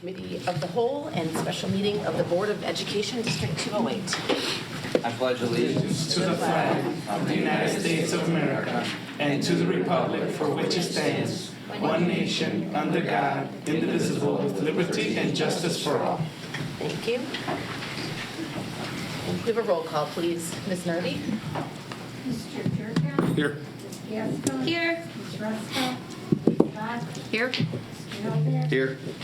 Committee of the Whole and Special Meeting of the Board of Education, District 208. I pledge allegiance to the flag of the United States of America and to the republic for which it stands, one nation, under God, indivisible, with liberty and justice for all. Thank you. And we have a roll call, please. Ms. Nerdy? Mr. Turka? Here. Ms. Gasko? Here. Ms. Ruska? Ms. Bott? Here. Mr. Novak? Here. Mr.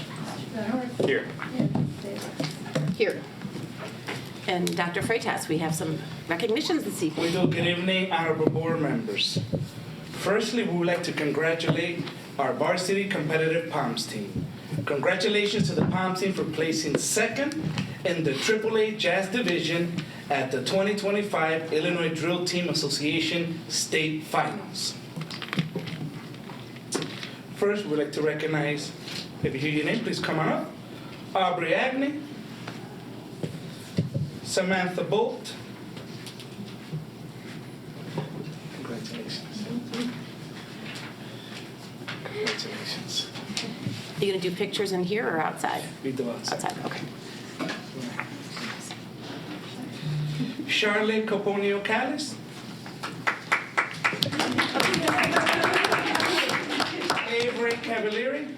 Benhorst? Here. And Ms. Davis. Here. And Dr. Freitas, we have some recognitions this evening. We do. Good evening, honorable board members. Firstly, we would like to congratulate our varsity competitive POMS team. Congratulations to the POMS team for placing second in the AAA Jazz Division at the 2025 Illinois Drill Team Association State Finals. First, we'd like to recognize, if you hear your name, please come on up. Aubrey Agnew, Samantha Bolt. Congratulations. Congratulations. Are you going to do pictures in here or outside? We do outside. Outside, okay. Charlotte Coponio Callis. Avery Cavalieri.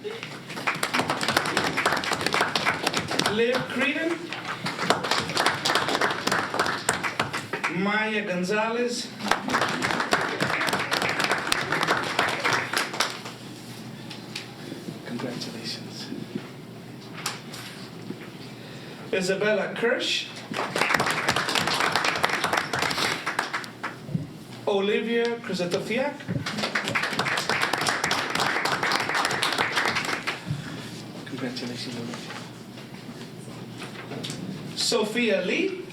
Liv Creedon. Maya Gonzalez. Congratulations. Isabella Kirsch. Olivia Krzysztofiak. Congratulations, Olivia. Sophia Lee.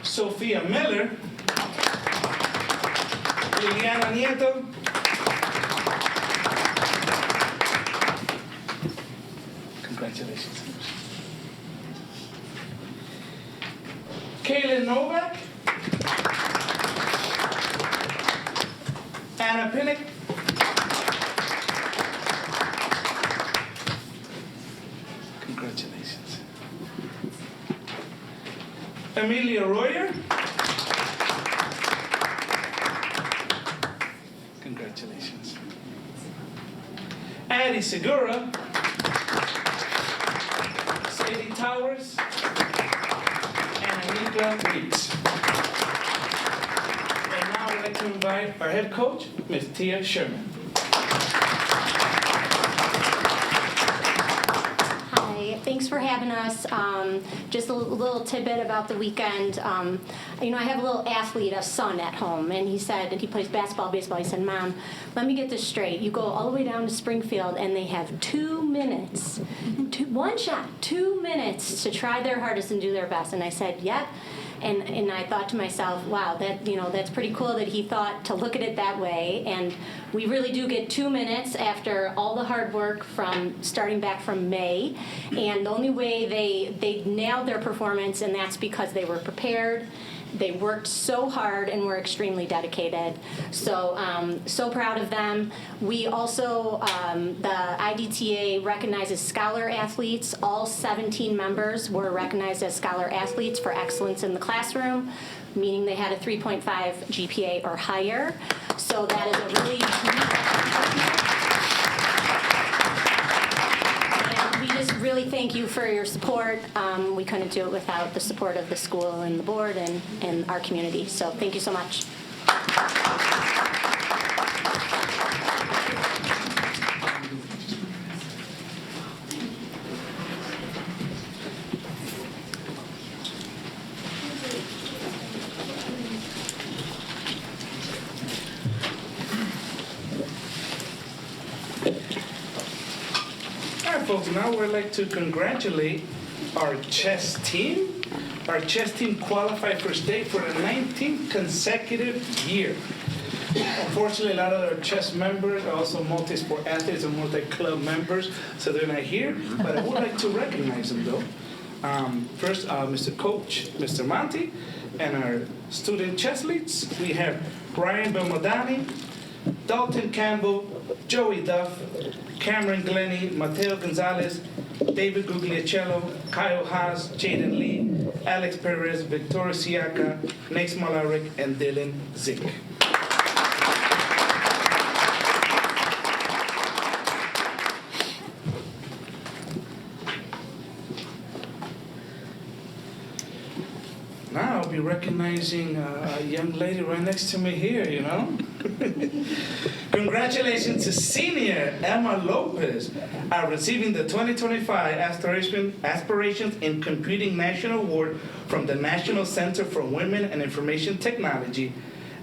Sophia Miller. Liliana Nieto. Congratulations. Kaylin Novak. Anna Pinnock. Congratulations. Amelia Royer. Congratulations. Addie Segura. Sadie Towers. And Anika Reeds. And now I'd like to invite our head coach, Ms. Tia Sherman. Hi, thanks for having us. Just a little tidbit about the weekend. I have a little athlete, a son at home, and he said, and he plays basketball, baseball. He said, "Mom, let me get this straight. You go all the way down to Springfield, and they have 2 minutes, one shot, 2 minutes to try their hardest and do their best." And I said, "Yep." And I thought to myself, wow, that's pretty cool that he thought to look at it that way. And we really do get 2 minutes after all the hard work from starting back from May. And the only way they nailed their performance, and that's because they were prepared. They worked so hard and were extremely dedicated. So proud of them. We also, the IDTA recognizes scholar athletes. All 17 members were recognized as scholar athletes for excellence in the classroom, meaning they had a 3.5 GPA or higher. So that is a really really thank you for your support. We couldn't do it without the support of the school and the board and our community. So thank you so much. Folks, now we'd like to congratulate our chess team. Our chess team qualified for state for the 19th consecutive year. Unfortunately, a lot of our chess members are also multi-sport athletes and multi-club members, so they're not here, but I would like to recognize them though. First, Mr. Coach, Mr. Monty, and our student chess leads. We have Brian Belmodani, Dalton Campbell, Joey Duff, Cameron Glennie, Mateo Gonzalez, David Guglielcello, Kyle Haas, Jaden Lee, Alex Perez, Victoria Siaka, Nace Malaric, and Dylan Zick. Now I'll be recognizing a young lady right next to me here, you know? Congratulations to senior Emma Lopez receiving the 2025 Aspirations in Computing National Award from the National Center for Women and Information Technology.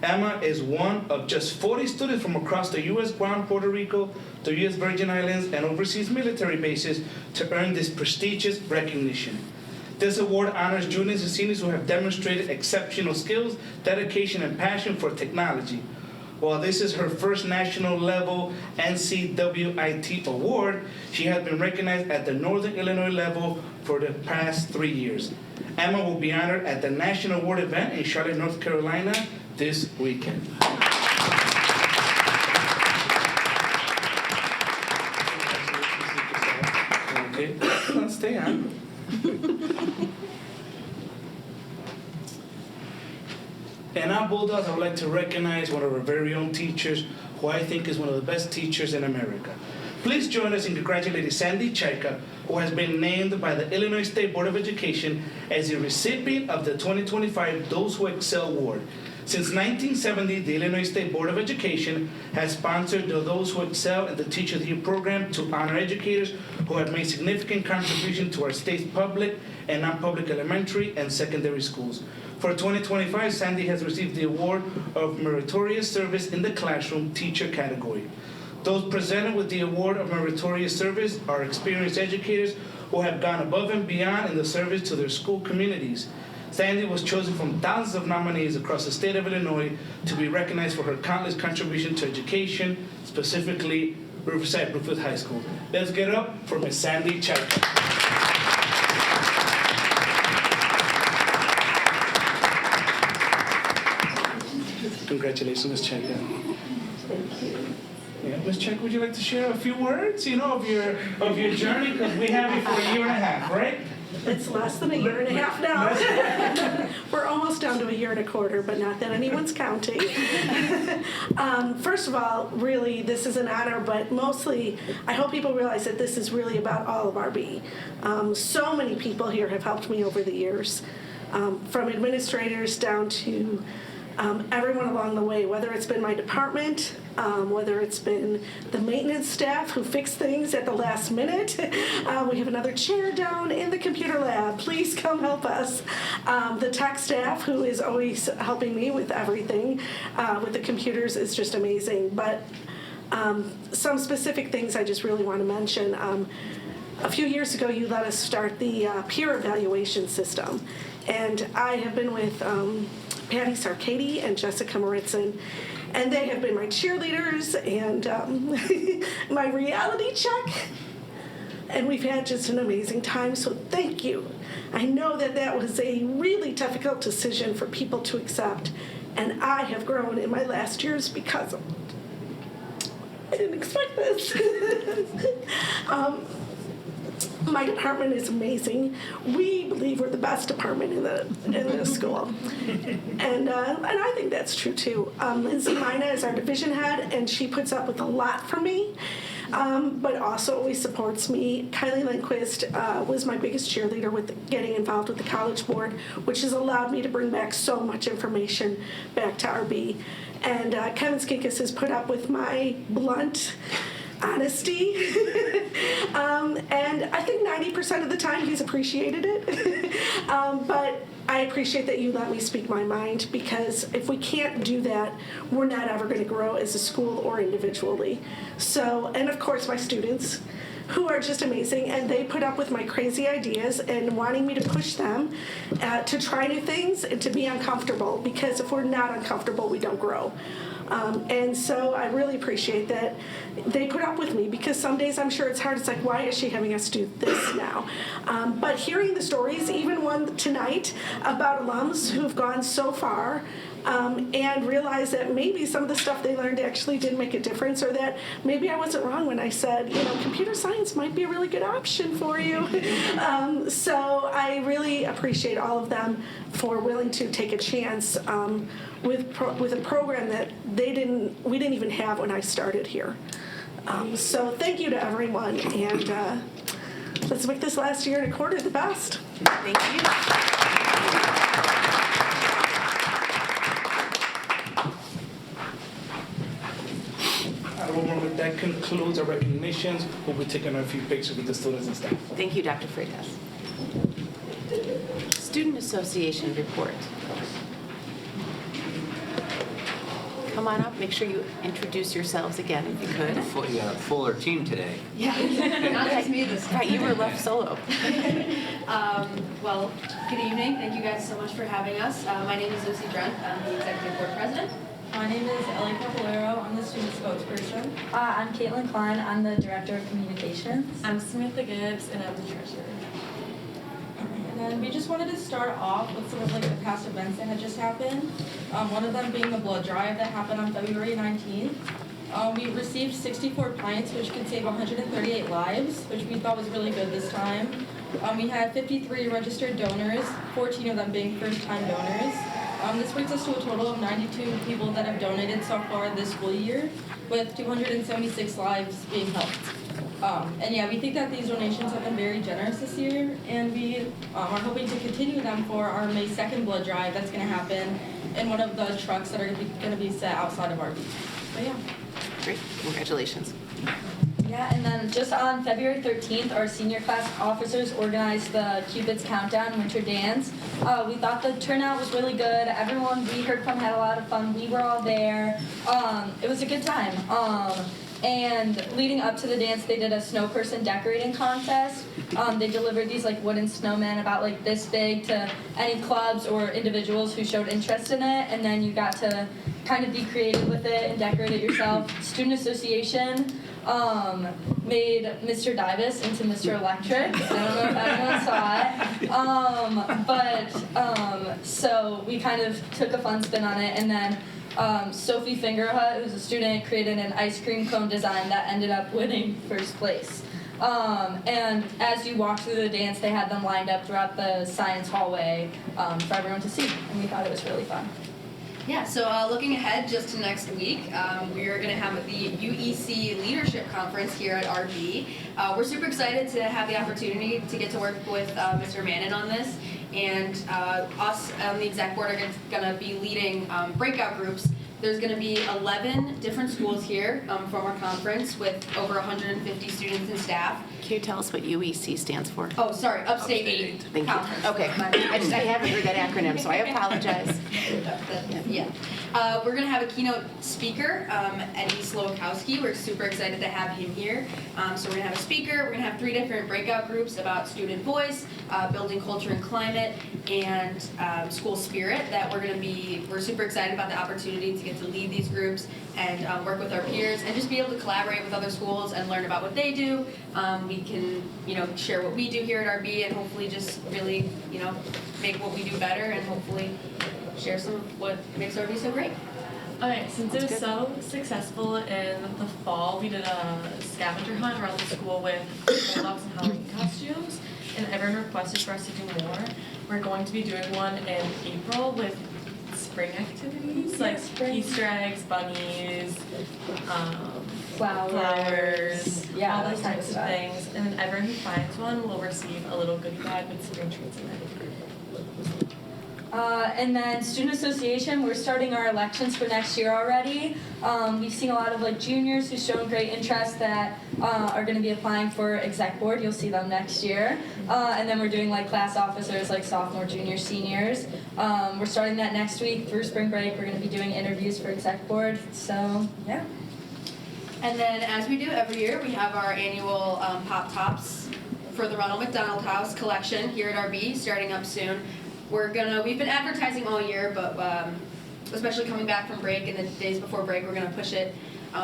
Emma is one of just 40 students from across the U.S. Guam, Puerto Rico, the U.S. Virgin Islands, and overseas military bases to earn this prestigious recognition. This award honors juniors and seniors who have demonstrated exceptional skills, dedication, and passion for technology. While this is her first national level NCWIT award, she has been recognized at the Northern Illinois level for the past 3 years. Emma will be honored at the National Award event in Charlotte, North Carolina this weekend. Okay, let's stay on. And now, Bulldogs, I would like to recognize one of our very own teachers, who I think is one of the best teachers in America. Please join us in congratulating Sandy Chaika, who has been named by the Illinois State Board of Education as the recipient of the 2025 Those Who Excel Award. Since 1970, the Illinois State Board of Education has sponsored the Those Who Excel in the Teacher of the Year program to honor educators who have made significant contribution to our state's public and non-public elementary and secondary schools. For 2025, Sandy has received the Award of Meritorious Service in the Classroom Teacher category. Those presented with the Award of Meritorious Service are experienced educators who have gone above and beyond in the service to their school communities. Sandy was chosen from thousands of nominees across the state of Illinois to be recognized for her countless contribution to education, specifically Riverside Brookfield High School. Let's get up for Ms. Sandy Chaika. Congratulations, Ms. Chaika. Thank you. Yeah, Ms. Chaika, would you like to share a few words, of your journey? Because we have you for a year and a half, right? It's less than a year and a half now. We're almost down to a year and a quarter, but not that anyone's counting. First of all, really, this is an honor, but mostly, I hope people realize that this is really about all of RB. So many people here have helped me over the years, from administrators down to everyone along the way, whether it's been my department, whether it's been the maintenance staff who fix things at the last minute. We have another chair down in the computer lab. Please come help us. The tech staff who is always helping me with everything with the computers is just amazing. But some specific things I just really want to mention. A few years ago, you let us start the peer evaluation system. And I have been with Patty Sarkady and Jessica Maritzen, and they have been my cheerleaders and my reality check. And we've had just an amazing time, so thank you. I know that that was a really difficult decision for people to accept, and I have grown in my last years because of it. I didn't expect this. My department is amazing. We believe we're the best department in the school, and I think that's true too. Lindsay Mina is our division head, and she puts up with a lot from me, but also always supports me. Kylie Lindquist was my biggest cheerleader with getting involved with the College Board, which has allowed me to bring back so much information back to RB. And Kevin Skinkus has put up with my blunt honesty, and I think 90% of the time he's appreciated it, but I appreciate that you let me speak my mind, because if we can't do that, we're not ever going to grow as a school or individually. So, and of course my students, who are just amazing, and they put up with my crazy ideas and wanting me to push them to try new things and to be uncomfortable, because if we're not uncomfortable, we don't grow. And so I really appreciate that they put up with me, because some days I'm sure it's hard. It's like, why is she having us do this now? But hearing the stories, even one tonight about alums who've gone so far, and realize that maybe some of the stuff they learned actually did make a difference, or that maybe I wasn't wrong when I said, computer science might be a really good option for you. So I really appreciate all of them for willing to take a chance with a program that we didn't even have when I started here. So thank you to everyone, and let's make this last year and a quarter the best. Thank you. That concludes our recognitions. We'll be taking a few pictures with the students and staff. Thank you, Dr. Freitas. Student Association report. Come on up. Make sure you introduce yourselves again, if you could. You got a fuller team today. Yeah, not just me this time. Right, you were left solo. Well, good evening. Thank you guys so much for having us. My name is Lucy Drent. I'm the Executive Board President. My name is Ellie Capolero. I'm the student spokesperson. I'm Caitlin Klein. I'm the Director of Communications. I'm Samantha Gibbs, and I'm the treasurer. And then we just wanted to start off with some of the past events that had just happened. One of them being the blood drive that happened on February 19th. We received 64 pints, which could save 138 lives, which we thought was really good this time. We had 53 registered donors, 14 of them being first-time donors. This brings us to a total of 92 people that have donated so far this school year, with 276 lives being helped. And yeah, we think that these donations have been very generous this year, and we are hoping to continue them for our May 2nd blood drive that's going to happen in one of the trucks that are going to be set outside of RB. So yeah. Great. Congratulations. Yeah, and then just on February 13th, our senior class officers organized the Cupid's Countdown Winter Dance. We thought the turnout was really good. Everyone we heard from had a lot of fun. We were all there. It was a good time. And leading up to the dance, they did a snow person decorating contest. They delivered these wooden snowmen about this big to any clubs or individuals who showed interest in it, and then you got to kind of be creative with it and decorate it yourself. Student Association made Mr. Divis into Mr. Electric. I don't know if anyone saw it. So we kind of took a fun spin on it, and then Sophie Fingerhut, who's a student, created an ice cream cone design that ended up winning first place. And as you walked through the dance, they had them lined up throughout the science hallway for everyone to see, and we thought it was really fun. Yeah, so looking ahead just to next week, we are going to have the UEC Leadership Conference here at RB. We're super excited to have the opportunity to get to work with Mr. Mannon on this, and us on the exec board are going to be leading breakout groups. There's going to be 11 different schools here from our conference with over 150 students and staff. Can you tell us what UEC stands for? Oh, sorry, Upstate 8 Thank you. Conference. Okay. I haven't heard that acronym, so I apologize. Yeah. We're going to have a keynote speaker, Eddie Slowakowski. We're super excited to have him here. So we're going to have a speaker. We're going to have 3 different breakout groups about student voice, building culture and climate, and school spirit that we're super excited about the opportunity to get to lead these groups and work with our peers and just be able to collaborate with other schools and learn about what they do. We can, share what we do here at RB and hopefully just really, make what we do better and hopefully share some of what makes RB so great. Okay, since it was so successful in the fall, we did a scavenger hunt around the school with bulldogs and Halloween costumes, and everyone requested for us to do more. We're going to be doing one in April with spring activities, like Easter eggs, bunnies, Flowers. Yeah, all those those types types of things. And then everyone who finds one will receive a little goodie bag with spring treats in it. And then Student Association, we're starting our elections for next year already. We've seen a lot of juniors who've shown great interest that are going to be applying for exec board. You'll see them next year. And then we're doing class officers like sophomore, junior, seniors. We're starting that next week through spring break. We're going to be doing interviews for exec board. So yeah. And then, as we do every year, we have our annual Pop Tops for the Ronald McDonald House collection here at RB, starting up soon. We've been advertising all year, but especially coming back from break and the days before break, we're gonna push it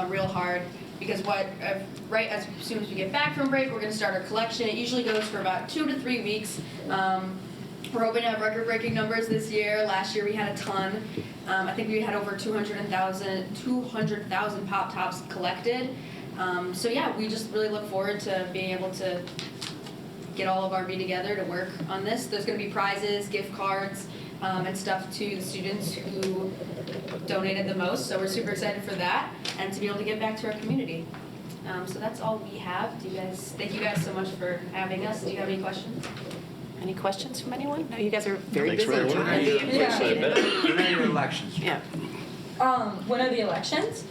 real hard because right as soon as we get back from break, we're gonna start our collection. It usually goes for about 2 to 3 weeks. We're hoping to have record-breaking numbers this year. Last year we had a ton. I think we had over 200,000 Pop Tops collected. So yeah, we just really look forward to being able to get all of RB together to work on this. There's going to be prizes, gift cards, and stuff to the students who donated the most. So we're super excited for that and to be able to give back to our community. So that's all we have. Thank you guys so much for having us. Do you have any questions? Any questions from anyone? No, you guys are very Thanks busy. for your work. Really Yeah. appreciate it. When are your elections? Yeah. When are the elections?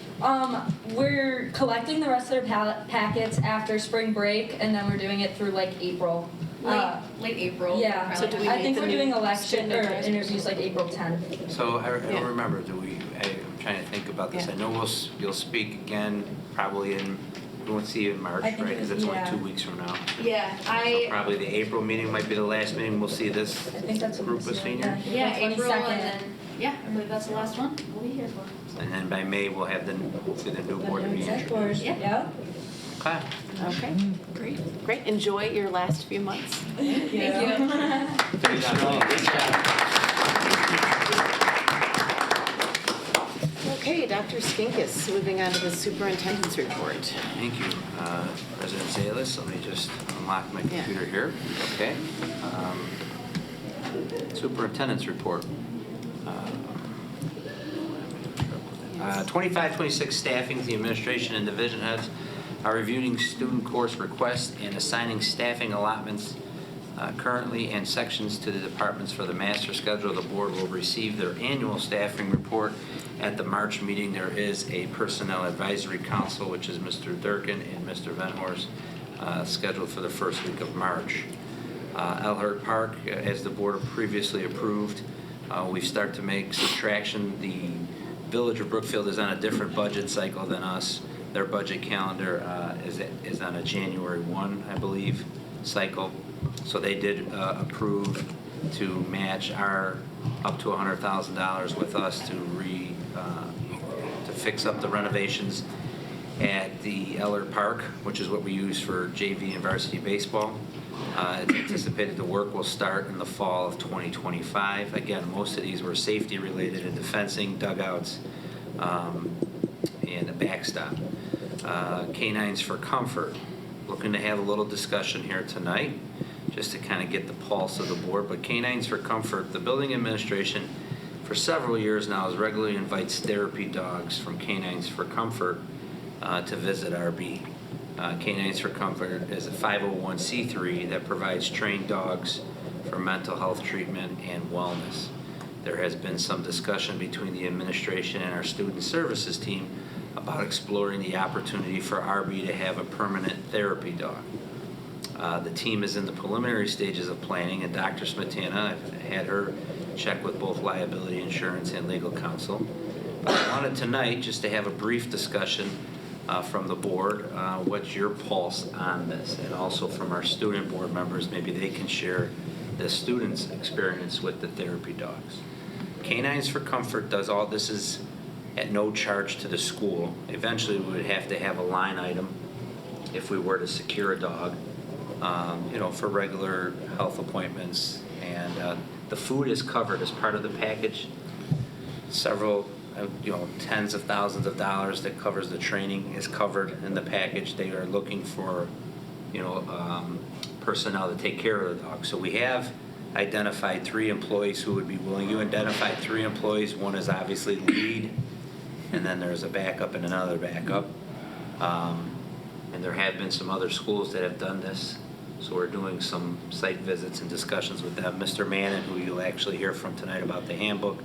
We're collecting the rest of their packets after spring break, and then we're doing it through like April. Late April. Yeah, probably. So do we I make think the we're new doing election student or advisors? interviews like April 10th. So I Yeah. don't remember, I'm trying to think about this. Yeah. I know you'll speak again probably we won't see you in March, I right? think Because it's only yeah. 2 weeks from now. Yeah, So probably the April meeting might be the last meeting we'll see this I think that's what group we're of doing. seniors. Yeah, April April, 22nd. and then, yeah, I believe that's the last one we'll be here for. And then by May, we'll have hopefully the new board to be Exec introduced. board. Yeah. Yeah. Okay. Okay, great. Enjoy your last few months. Thank you. Okay, Dr. Skinkis, moving on to the superintendent's report. Thank you, President Zalis. Let me just unlock my computer here. Okay. Superintendent's report. 25-26 staffing, the administration and division heads are reviewing student course requests and assigning staffing allotments currently and sections to the departments for the master schedule. The board will receive their annual staffing report at the March meeting. There is a personnel advisory council, which is Mr. Durkin and Mr. Van Horst, scheduled for the first week of March. Elhart Park, as the board previously approved, we start to make some traction. The Village of Brookfield is on a different budget cycle than us. Their budget calendar is on a January 1, I believe, cycle. So they did approve to match our up to $100,000 with us to fix up the renovations at the Elhart Park, which is what we use for JV and varsity baseball. It's anticipated the work will start in the fall of 2025. Again, most of these were safety related and fencing, dugouts, and a backstop. Canines for Comfort. Looking to have a little discussion here tonight just to kind of get the pulse of the board. But Canines for Comfort, the building administration for several years now has regularly invites therapy dogs from Canines for Comfort to visit RB. Canines for Comfort is a 501c3 that provides trained dogs for mental health treatment and wellness. There has been some discussion between the administration and our student services team about exploring the opportunity for RB to have a permanent therapy dog. The team is in the preliminary stages of planning, and Dr. Smetana, I've had her check with both liability insurance and legal counsel. But I wanted tonight just to have a brief discussion from the board. What's your pulse on this? And also from our student board members, maybe they can share the students' experience with the therapy dogs. Canines for Comfort does all this is at no charge to the school. Eventually, we would have to have a line item if we were to secure a dog, for regular health appointments. And the food is covered as part of the package. Several, tens of thousands of dollars that covers the training is covered in the package. They are looking for, personnel to take care of the dog. So we have identified 3 employees who would be willing. You identified 3 employees. One is obviously lead, and then there's a backup and another backup. And there have been some other schools that have done this. So we're doing some site visits and discussions with them. Mr. Mannon, who you'll actually hear from tonight about the handbook,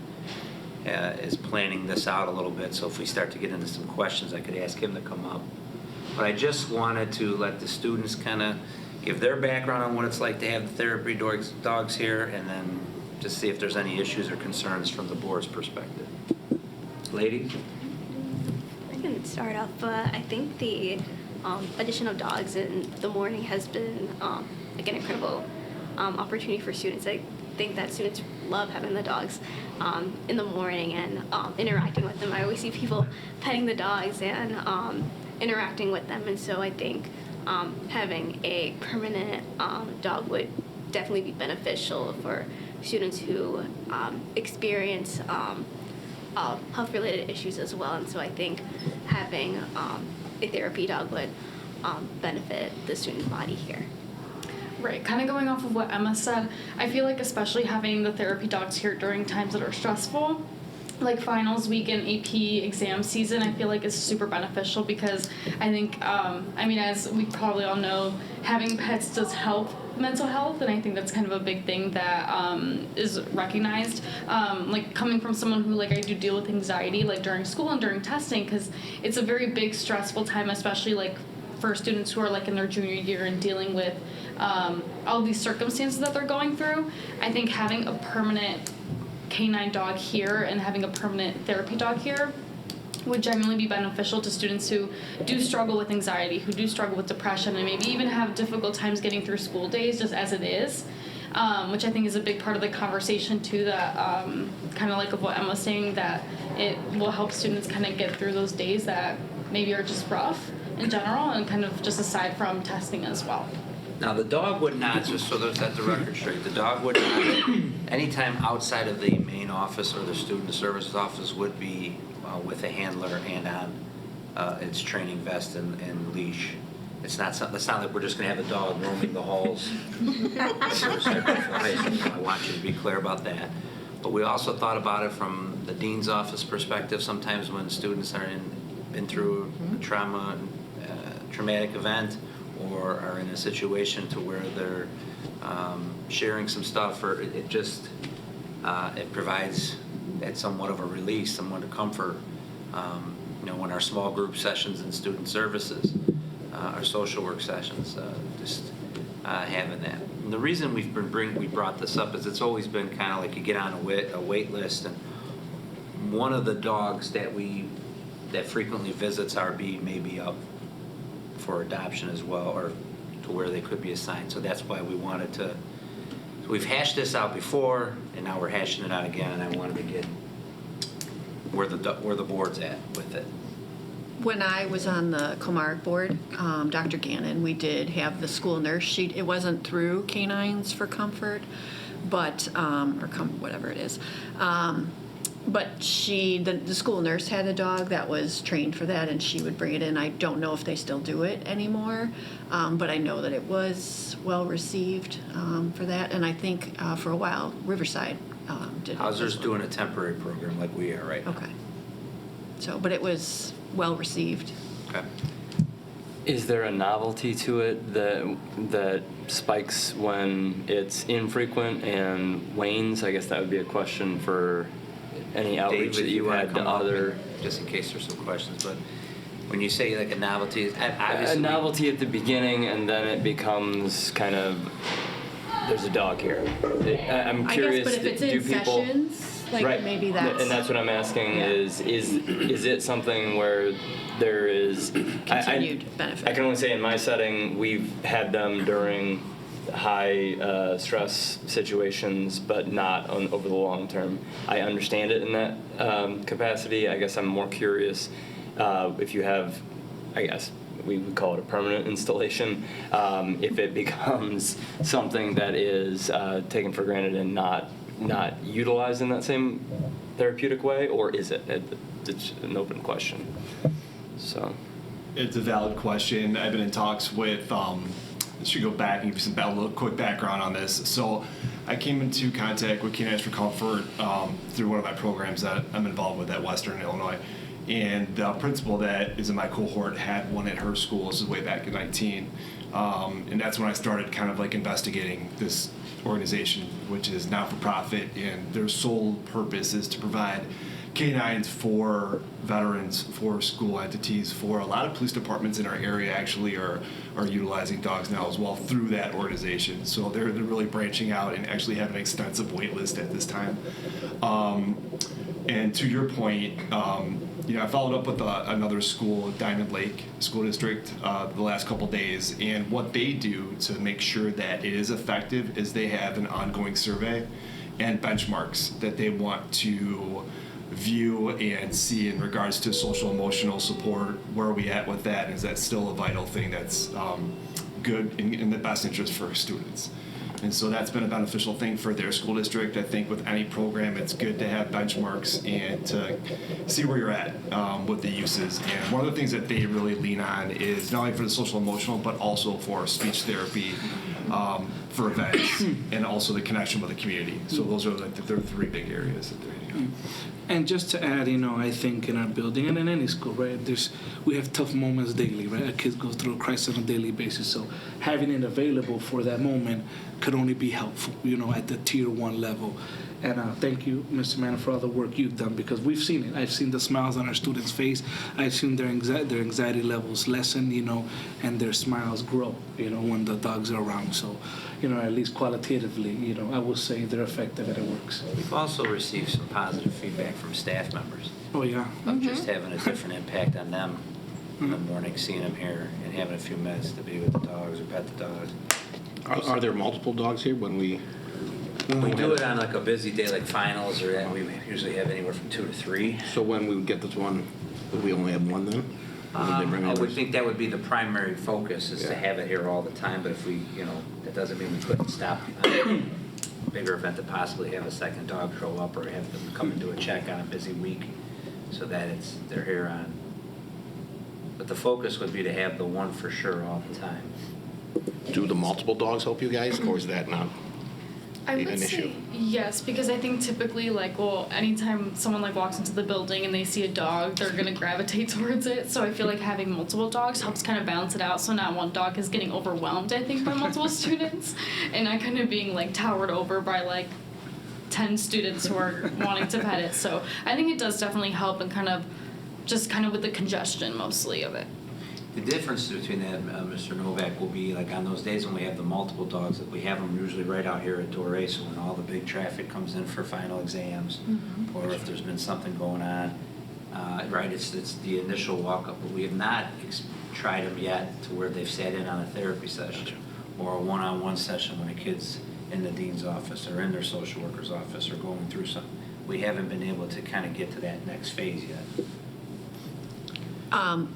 is planning this out a little bit. So if we start to get into some questions, I could ask him to come up. But I just wanted to let the students kind of give their background on what it's like to have the therapy dogs here, and then just see if there's any issues or concerns from the board's perspective. Ladies? I can start off, but I think the addition of dogs in the morning has been like an incredible opportunity for students. I think that students love having the dogs in the morning and interacting with them. I always see people petting the dogs and interacting with them, and so I think having a permanent dog would definitely be beneficial for students who experience health-related issues as well. And so I think having a therapy dog would benefit the student body here. Right, kind of going off of what Emma said, I feel like especially having the therapy dogs here during times that are stressful, like finals week and AP exam season, I feel like is super beneficial because I think, as we probably all know, having pets does help mental health, and I think that's kind of a big thing that is recognized. Like coming from someone who, like, I do deal with anxiety, like during school and during testing, because it's a very big stressful time, especially like for students who are like in their junior year and dealing with all these circumstances that they're going through. I think having a permanent canine dog here and having a permanent therapy dog here would genuinely be beneficial to students who do struggle with anxiety, who do struggle with depression, and maybe even have difficult times getting through school days just as it is, which I think is a big part of the conversation too, that kind of like of what Emma was saying, that it will help students kind of get through those days that maybe are just rough in general, and kind of just aside from testing as well. Now, the dog would not, just so there's that the record straight, the dog would not, anytime outside of the main office or the student services office, would be with a handler and on its training vest and leash. It's not like we're just going to have the dog roaming the halls. I want you to be clear about that. But we also thought about it from the dean's office perspective. Sometimes when students are been through a traumatic event, or are in a situation to where they're sharing some stuff, or it provides that somewhat of a release, somewhat of comfort. When our small group sessions and student services, our social work sessions, having that. And the reason we brought this up is it's always been kind of like you get on a wait list, and one of the dogs that frequently visits RB may be up for adoption as well, or to where they could be assigned. So that's why we wanted to. So we've hashed this out before, and now we're hashing it out again. And I wanted to get where the board's at with it. When I was on the Comarc board, Dr. Gannon, we did have the school nurse sheet. It wasn't through Canines for Comfort, but whatever it is. But the school nurse had a dog that was trained for that, and she would bring it in. I don't know if they still do it anymore, but I know that it was well received for that. And I think for a while, Riverside did. Hauser's doing a temporary program like we are right now. Okay. So, but it was well received. Okay. Is there a novelty to it that spikes when it's infrequent and wanes? I guess that would be a question for any outreach David, that you had to other. Just in case there's some questions, but when you say like a novelty, obviously. A novelty at the beginning, and then it becomes kind of, there's a dog here. I'm curious. I guess, but if it's in sessions, like right. maybe that's. And that's what I'm asking is it something where there is continued benefit? I can only say in my setting, we've had them during high stress situations, but not over the long term. I understand it in that capacity. I guess I'm more curious if you have, I guess we would call it a permanent installation, if it becomes something that is taken for granted and not utilized in that same therapeutic way, or is it? It's an open question. So, it's a valid question. I've been in talks with. Should go back and give you some quick background on this. So I came into contact with Canines for Comfort through one of my programs that I'm involved with at Western Illinois. And the principal that is in my cohort had one at her school. This is way back in 19. And that's when I started kind of like investigating this organization, which is not-for-profit, and their sole purpose is to provide canines for veterans, for school entities, for a lot of police departments in our area actually are utilizing dogs now as well through that organization. So they're really branching out and actually have an extensive wait list at this time. And to your point, I followed up with another school, Diamond Lake School District, the last couple days, and what they do to make sure that it is effective is they have an ongoing survey and benchmarks that they want to view and see in regards to social emotional support. Where are we at with that? Is that still a vital thing that's good in the best interest for students? And so that's been a beneficial thing for their school district. I think with any program, it's good to have benchmarks and to see where you're at with the uses. And one of the things that they really lean on is not only for the social emotional, but also for speech therapy, for events, and also the connection with the community. So those are like the three big areas that they're leaning on. And just to add, I think in our building and in any school, right, we have tough moments daily, right? Our kids go through a crisis on a daily basis, so having it available for that moment could only be helpful, at the tier 1 level. And thank you, Mr. Mann, for all the work you've done, because we've seen it. I've seen the smiles on our students' face. I've seen their anxiety levels lessen, and their smiles grow, when the dogs are around. So, at least qualitatively, I will say they're effective and it works. We've also received some positive feedback from staff members Oh, yeah. of just having a different impact on them in the morning, seeing them here and having a few minutes to be with the dogs or pet the dogs. Are there multiple dogs here when we do it on like a busy day like finals or that, we usually have anywhere from 2 to 3. So when we get this one, would we only have one then? I would think that would be the primary focus is to Yeah. have it here all the time, but if we, that doesn't mean we couldn't stop a bigger event to possibly have a second dog show up or have them come and do a check on a busy week so that they're here on. But the focus would be to have the one for sure all the time. Do the multiple dogs help you guys, or is that not I an would issue? say yes, because I think typically, anytime someone walks into the building and they see a dog, they're gonna gravitate towards it. So I feel like having multiple dogs helps kind of balance it out. So not one dog is getting overwhelmed, I think, by multiple students, and not kind of being towered over by 10 students who are wanting to pet it. So I think it does definitely help, and kind of with the congestion mostly of it. The difference between that, Mr. Novak, will be on those days when we have the multiple dogs, that we have them usually right out here at door A, so when all the big traffic comes in for final exams, or if there's been something going on, right, it's the initial walk-up, but we have not tried them yet to where they've sat in on a therapy session or a one-on-one session when a kid's in the dean's office or in their social worker's office or going through something. We haven't been able to kind of get to that next phase yet.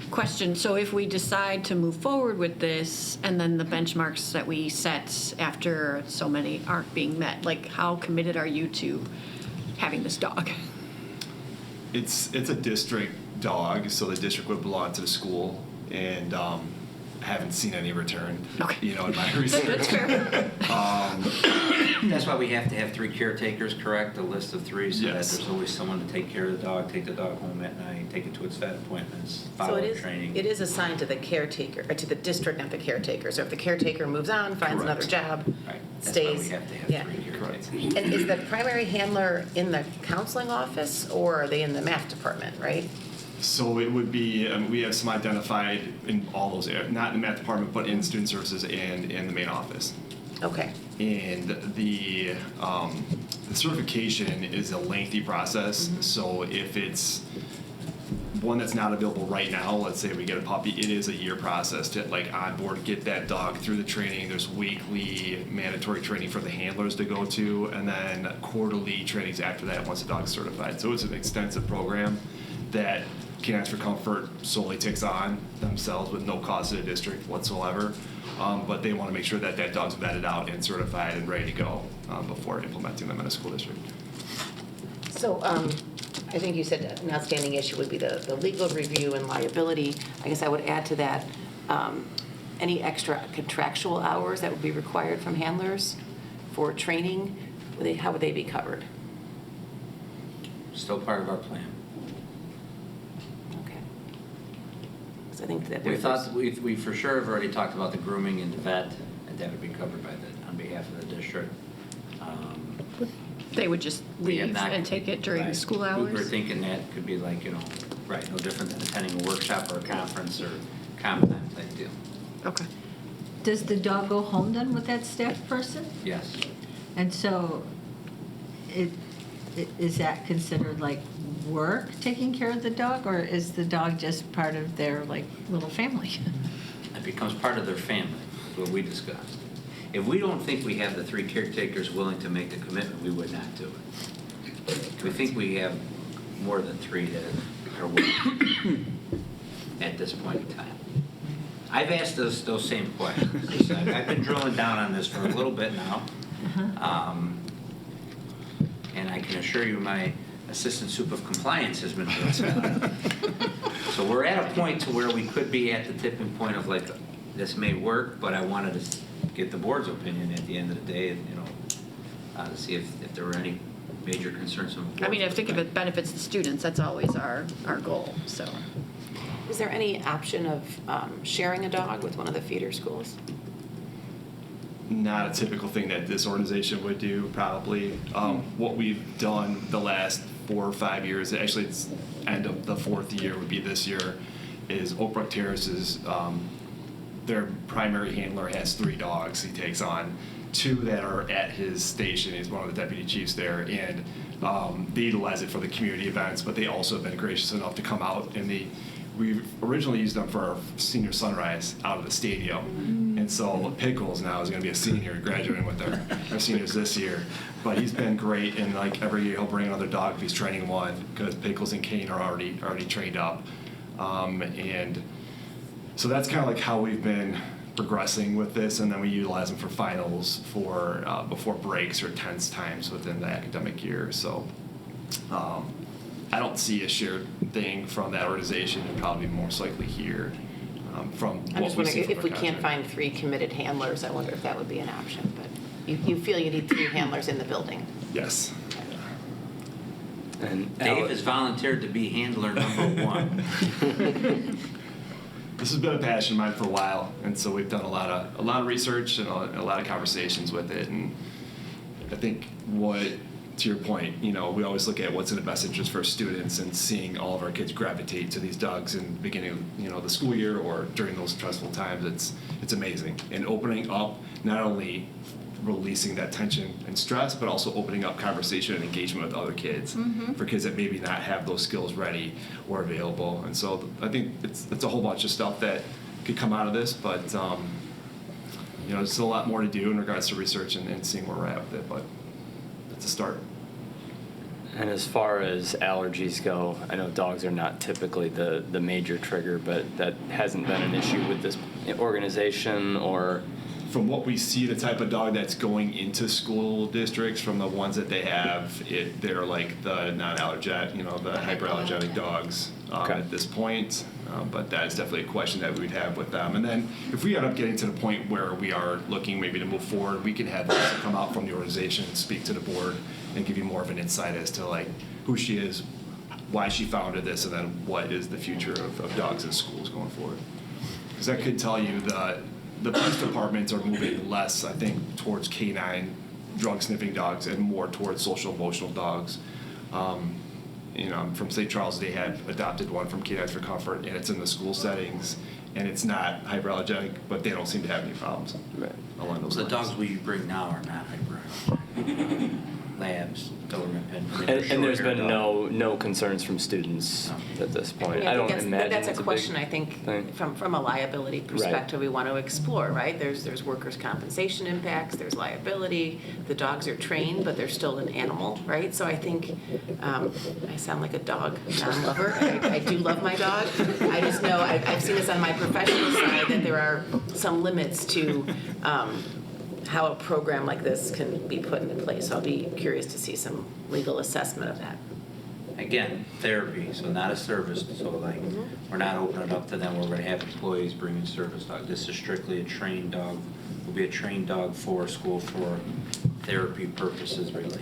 Question, so if we decide to move forward with this and then the benchmarks that we set after so many aren't being met, how committed are you to having this dog? It's a district dog, so the district would belong to the school, and haven't seen any return, in my research. That's fair. That's why we have to have 3 caretakers, correct? A list of 3, so Yes. that there's always someone to take care of the dog, take the dog home at night, take it to its vet appointments, So follow it training. is assigned to the caretaker, or to the district, not the caretaker. So if the caretaker moves on, finds another Correct. job, Right. That's why stays. we have to have Yeah. 3 caretakers. And is the primary handler in the counseling office, or are they in the math department, right? So it would be, we have some identified in all those areas, not in the math department, but in student services and in the main office. Okay. And the certification is a lengthy process. So if it's one that's not available right now, let's say we get a puppy, it is a year process to onboard, get that dog through the training. There's weekly mandatory training for the handlers to go to, and then quarterly trainings after that once the dog's certified. So it's an extensive program that Canines for Comfort solely takes on themselves with no cost to the district whatsoever. But they want to make sure that that dog's vetted out and certified and ready to go before implementing them in a school district. So I think you said an outstanding issue would be the legal review and liability. I guess I would add to that any extra contractual hours that would be required from handlers for training. How would they be covered? Still part of our plan. Okay. So I think that We for sure have already talked about the grooming and the vet, and that would be covered on behalf of the district. They would just We have leave not- and take it during right. school We were hours? thinking that could be right, no different than attending a workshop or a conference or comp time type deal. Okay. Does the dog go home then with that staff person? Yes. And so is that considered work, taking care of the dog, or is the dog just part of their little family? It becomes part of their family, is what we discussed. If we don't think we have the 3 caretakers willing to make the commitment, we would not do it. We think we have more than 3 that are willing at this point in time. I've asked those same questions. I've been drilling down on this for a little bit now. And I can assure you my assistant soup of compliance has been drilling. So we're at a point to where we could be at the tipping point of like, this may work, but I wanted to get the board's opinion at the end of the day, to see if there were any major concerns from the board. I mean, I think if it benefits the students, that's always our goal, so. Is there any option of sharing a dog with one of the feeder schools? Not a typical thing that this organization would do, probably. What we've done the last 4 or 5 years, actually it's end of the 4th year would be this year, is Oak Brook Terraces, their primary handler has 3 dogs he takes on, 2 that are at his station. He's one of the deputy chiefs there, and they utilize it for the community events, but they also have been gracious enough to come out, and we originally used them for our senior sunrise out of the stadium. And so Pickles now is going to be a senior graduating with our seniors this year. But he's been great, and like every year he'll bring another dog if he's training one, because Pickles and Kane are already trained up. And so that's kind of like how we've been progressing with this, and then we utilize them for finals for before breaks or tense times within the academic year. So I don't see a shared thing from that organization. It'd probably be most likely here. From I'm what just we see wondering from if our we can't contract. find 3 committed handlers, I wonder if that would be an option. But you feel you need 3 handlers in the building. Yes. And Dave has volunteered to be handler number 1. This has been a passion of mine for a while, and so we've done a lot of research and a lot of conversations with it. And I think to your point, we always look at what's in the best interest for students, and seeing all of our kids gravitate to these dogs in the beginning of the school year or during those stressful times, it's amazing. And opening up, not only releasing that tension and stress, but also opening up conversation and engagement with other kids, for kids that maybe not have those skills ready or available. And so I think it's a whole bunch of stuff that could come out of this, but there's still a lot more to do in regards to research and seeing where we're at with it, but it's a start. And as far as allergies go, I know dogs are not typically the major trigger, but that hasn't been an issue with this organization, or? From what we see, the type of dog that's going into school districts, from the ones that they have, they're like the non-allergenic, the hyperallergenic dogs at this point. But that is definitely a question that we would have with them. And then if we end up getting to the point where we are looking maybe to move forward, we can have Lisa come out from the organization and speak to the board and give you more of an insight as to like who she is, why she founded this, and then what is the future of dogs in schools going forward. Because that could tell you that the police departments are moving less, I think, towards canine drug sniffing dogs and more towards social emotional dogs. From St. Charles, they have adopted one from Canines for Comfort, and it's in the school settings, and it's not hyperallergenic, but they don't seem to have any problems along those lines. The dogs we bring now are not hyperallergenic. Labs, Doberman Pit. And there's been no concerns from students at this point. I don't imagine that's it's a question I think thing. from a liability perspective we want to explore, right? There's workers' compensation impacts, there's liability. The dogs are trained, but they're still an animal, right? So I think I sound like a dog non-lover. I do love my dog. I just know I've seen this on my professional side that there are some limits to how a program like this can be put into place. So I'll be curious to see some legal assessment of that. Again, therapy, so not a service. So like, we're not opening it up to them where we're going to have employees bring in service dogs. This is strictly a trained dog. Will be a trained dog for school for therapy purposes, really.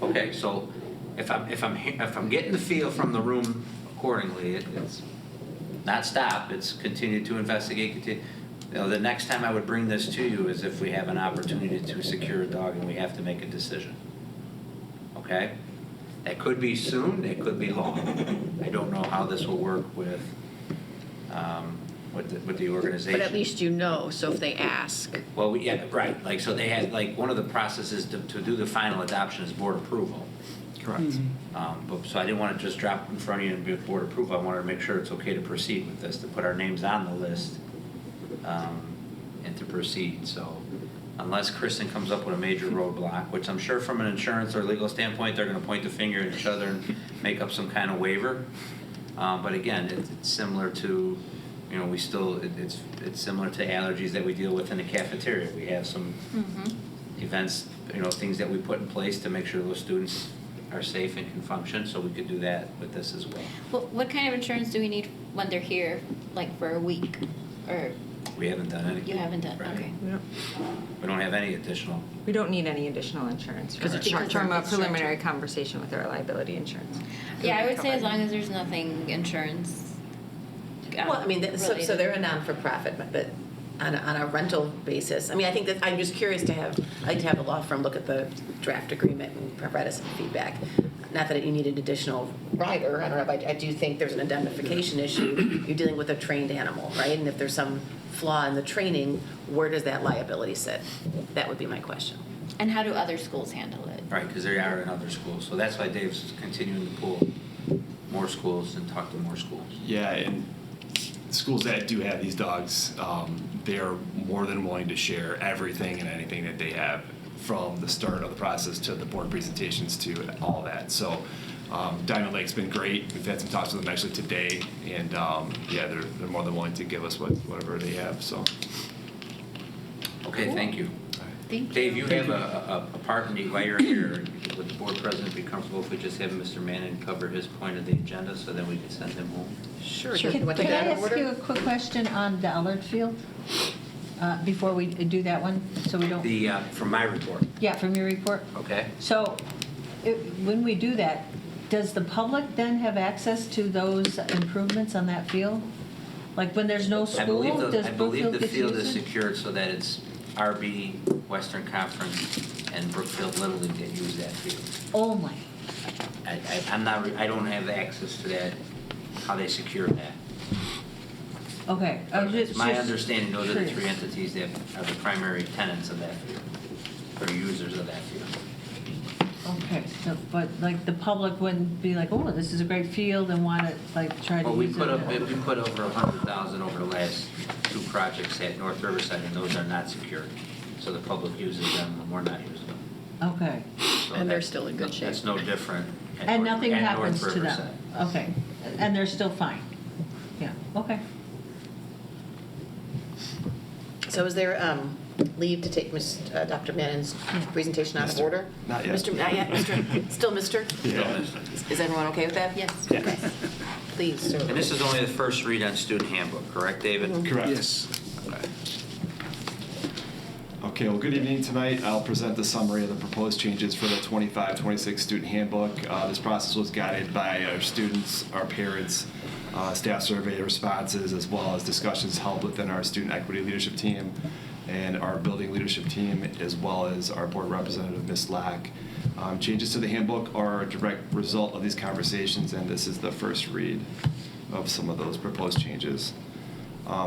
Okay, so if I'm getting the feel from the room accordingly, it's not stop, it's continue to investigate. The next time I would bring this to you is if we have an opportunity to secure a dog and we have to make a decision. Okay? That could be soon, it could be long. I don't know how this will work with the organization. But at least so if they ask. Well, yeah, right. Like, so they had, like, one of the processes to do the final adoption is board approval. Correct. But so I didn't want to just drop it in front of you and be board approval. I wanted to make sure it's okay to proceed with this, to put our names on the list, and to proceed. So unless Kristen comes up with a major roadblock, which I'm sure from an insurance or legal standpoint, they're going to point the finger at each other and make up some kind of waiver. But again, it's similar to, you know, it's similar to allergies that we deal with in the cafeteria. We have some events, you know, things that we put in place to make sure those students are safe and can function, so we could do that with this as well. What kind of insurance do we need when they're here, like for a week? Or We haven't done anything. you haven't done, Right. okay. We don't have any additional. We don't need any additional insurance Because it's from short-term. a It's preliminary conversation with our liability insurance. Yeah, I would say as long as there's nothing insurance. Well, I mean, so related. they're a non-for-profit, but on a rental basis. I mean, I think that, I'm just curious I'd like to have a law firm look at the draft agreement and provide us some feedback. Not that you need an additional rider, I don't know, but I do think there's an indemnification issue. You're dealing with a trained animal, right? And if there's some flaw in the training, where does that liability sit? That would be my question. And how do other schools handle it? Right, because they are in other schools. So that's why Dave's continuing to pull more schools and talk to more schools. Yeah, and schools that do have these dogs, they are more than willing to share everything and anything that they have, from the start of the process to the board presentations to all that. So Diamond Lake's been great. We've had some talks with them actually today, and yeah, they're more than willing to give us whatever they have. So. Okay, Cool. thank you. Thank you. Dave, you have a part in while you're here. Would the board president be comfortable if we just have Mr. Manning cover his point of the agenda so then we can send him home? Sure. Can Want to I get out of ask order? you a quick question on the Allard Field? Before we do that one, so we don't. From my report, Yeah, from your report. okay? So, when we do that, does the public then have access to those improvements on that field? Like when there's no I school, does believe Brookfield the get to field use is it? secured so that it's RB, Western Conference, and Brookfield Little League that use that field. Only. I don't have access to that, how they secure that. Okay. I was It's my just understanding those are the curious. three entities that are the primary tenants of that field, or users of that field. Okay, so, but like the public wouldn't be like, oh, this is a great field and want to like try to Well, we use put it? we put over 100,000 over the last two projects at North Riverside, and those are not secured. So the public uses them, and we're not using them. Okay. So And they're that's- still in good shape. That's no different. at And North- nothing at happens North to them? Riverside. Okay. And they're still fine? Yeah, okay. So is there leave to take Dr. Manning's presentation out of Mr. order? Not yet. Mr. Not yet, Mr. Still Mr.? Yeah. Is everyone okay with that? Yes. Okay. Please, sir. And this is only the first read on student handbook, correct, David? Correct. Yes. Okay. Okay, well, good evening tonight. I'll present the summary of the proposed changes for the 25-26 student handbook. This process was guided by our students, our parents, staff survey responses, as well as discussions held within our student equity leadership team and our building leadership team, as well as our board representative, Ms. Lack. Changes to the handbook are a direct result of these conversations, and this is the first read of some of those proposed changes.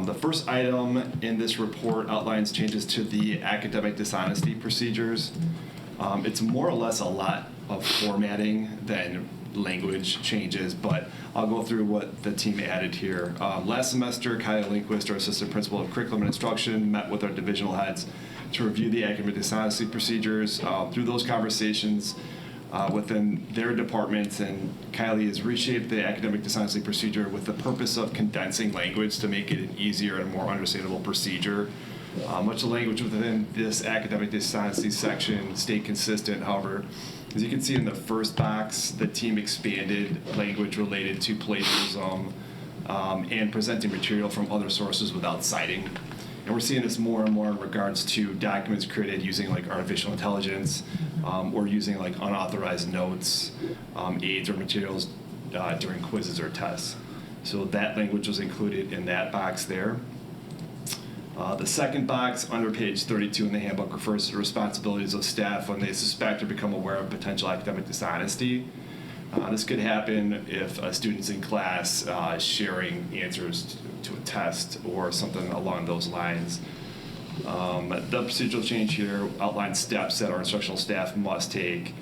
The first item in this report outlines changes to the academic dishonesty procedures. It's more or less a lot of formatting than language changes, but I'll go through what the team added here. Last semester, Kyle Lindquist, our assistant principal of curriculum and instruction, met with our divisional heads to review the academic dishonesty procedures. Through those conversations within their departments, and Kylie has reshaped the academic dishonesty procedure with the purpose of condensing language to make it an easier and more understandable procedure. Much of the language within this academic dishonesty section stayed consistent. However, as you can see in the first box, the team expanded language related to plagiarism and presenting material from other sources without citing. And we're seeing this more and more in regards to documents created using like artificial intelligence or using like unauthorized notes, aids or materials during quizzes or tests. So that language was included in that box there. The second box under page 32 in the handbook refers to the responsibilities of staff when they suspect or become aware of potential academic dishonesty. This could happen if a student's in class sharing answers to a test or something along those lines. The procedural change here outlines steps that our instructional staff must take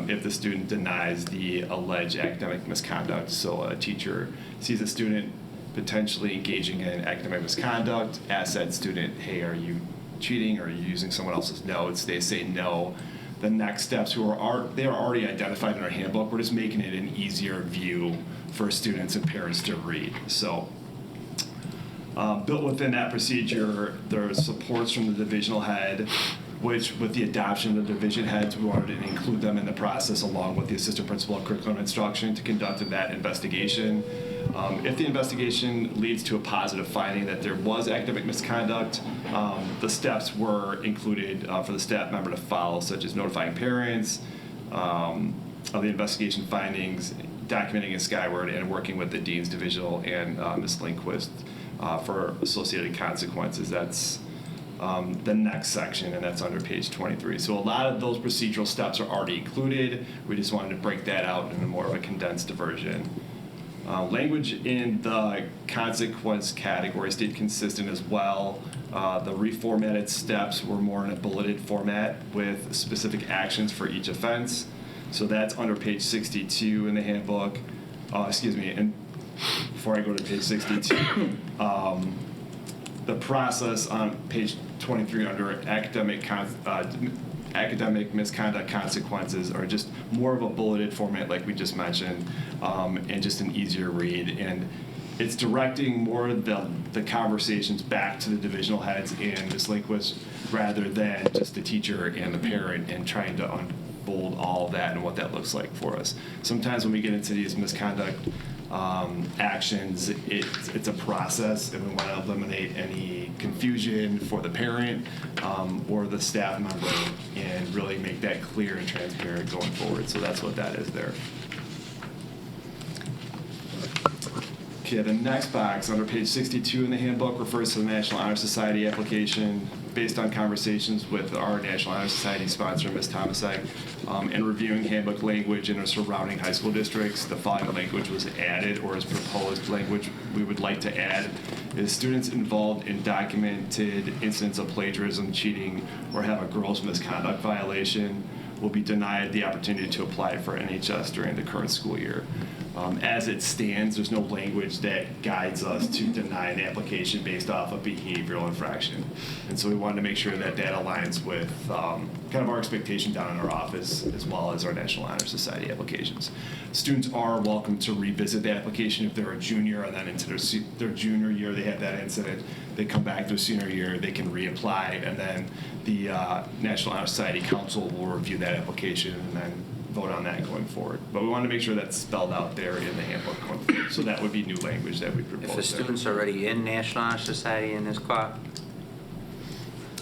if the student denies the alleged academic misconduct. So a teacher sees a student potentially engaging in academic misconduct, asks that student, hey, are you cheating or are you using someone else's notes? They say no. the next steps they are already identified in our handbook. We're just making it an easier view for students and parents to read. So built within that procedure, there's supports from the divisional head, which with the adoption of the division heads, we wanted to include them in the process along with the assistant principal of curriculum instruction to conduct that investigation. If the investigation leads to a positive finding that there was academic misconduct, the steps were included for the staff member to follow, such as notifying parents of the investigation findings, documenting in Skyward, and working with the dean's divisional and Ms. Lindquist for associated consequences. That's the next section, and that's under page 23. So a lot of those procedural steps are already included. We just wanted to break that out in a more of a condensed version. Language in the consequence category stayed consistent as well. The reformatted steps were more in a bulleted format with specific actions for each offense. So that's under page 62 in the handbook. And before I go to page 62, the process on page 23 under academic misconduct consequences are just more of a bulleted format like we just mentioned, and just an easier read. And it's directing more of the conversations back to the divisional heads and Ms. Lindquist rather than just the teacher and the parent, and trying to unfold all of that and what that looks like for us. Sometimes when we get into these misconduct actions, it's a process, and we want to eliminate any confusion for the parent or the staff member and really make that clear and transparent going forward. So that's what that is there. Okay, the next box under page 62 in the handbook refers to the National Honor Society application. Based on conversations with our National Honor Society sponsor, Ms. Tomasek, and reviewing handbook language in our surrounding high school districts, the following language was added, or is proposed language we would like to add, is students involved in documented incidents of plagiarism, cheating, or have a gross misconduct violation will be denied the opportunity to apply for NHS during the current school year. As it stands, there's no language that guides us to deny an application based off a behavioral infraction. And so we wanted to make sure that that aligns with kind of our expectation down in our office, as well as our National Honor Society applications. Students are welcome to revisit the application if they're a junior, and then into their junior year they have that incident. They come back their senior year, they can reapply, and then the National Honor Society Council will review that application and then vote on that going forward. But we want to make sure that's spelled out there in the handbook going forward. So that would be new language that we propose. If a student's already in National Honor Society in this class?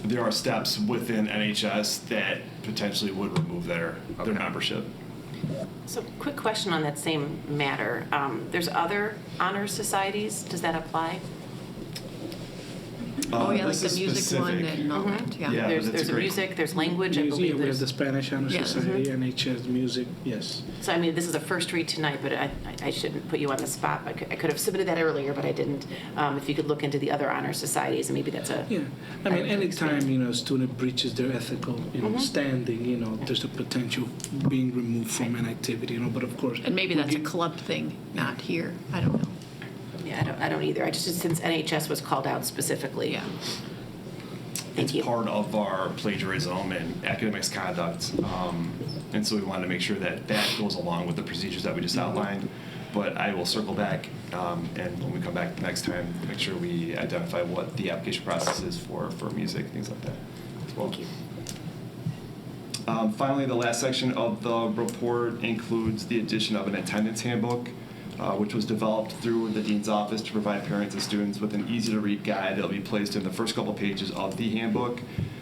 There are steps within NHS that potentially would remove their membership. So quick question on that same matter. There's other honor societies. Does that apply? Oh, yeah, like This the is music specific. one and all that, yeah. Yeah, There's that's a a great- music, there's language, I believe Museum, we have there's. the Spanish Honor Yes. Society, NHS music, yes. So I mean, this is a first read tonight, but I shouldn't put you on the spot. I could have submitted that earlier, but I didn't. If you could look into the other honor societies, and maybe that's a. Yeah, I mean, anytime, a student breaches their ethical, standing, there's a potential of being removed from an activity, but of course. And maybe that's a club thing, not here. I don't know. Yeah, I don't either. I just, since NHS was called out specifically. Yeah. It's part of our plagiarism and academic misconduct, and so we wanted to make sure that that goes along with the procedures that we just outlined. But I will circle back, and when we come back next time, make sure we identify what the application process is for music, things like that as well. Thank you. Finally, the last section of the report includes the addition of an attendance handbook, which was developed through the Dean's Office to provide parents and students with an easy-to-read guide that will be placed in the first couple pages of the handbook.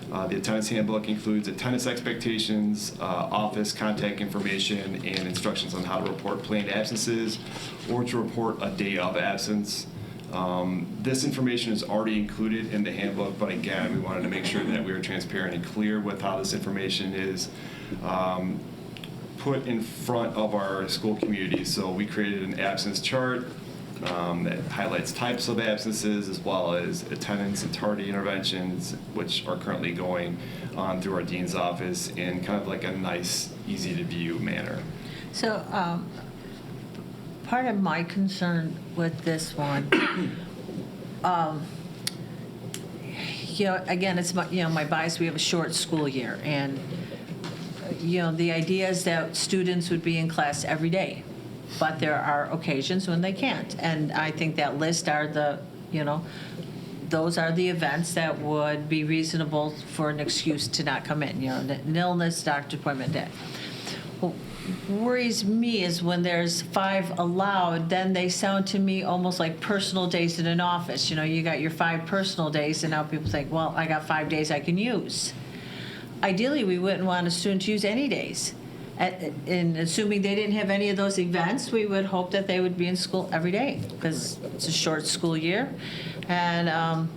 The attendance handbook includes attendance expectations, office contact information, and instructions on how to report planned absences or to report a day of absence. This information is already included in the handbook, but again, we wanted to make sure that we were transparent and clear with how this information is put in front of our school community. So we created an absence chart that highlights types of absences as well as attendance and tardy interventions, which are currently going on through our dean's office in kind of like a nice, easy-to-view manner. So part of my concern with this one, again, it's my bias. We have a short school year, and the idea is that students would be in class every day, but there are occasions when they can't. And I think that list are those are the events that would be reasonable for an excuse to not come in, an illness, doctor appointment, that. What worries me is when there's 5 allowed, then they sound to me almost like personal days in an office. You got your 5 personal days, and now people think, well, I got 5 days I can use. Ideally, we wouldn't want a student to use any days. And assuming they didn't have any of those events, we would hope that they would be in school every day, because it's a short school year. And,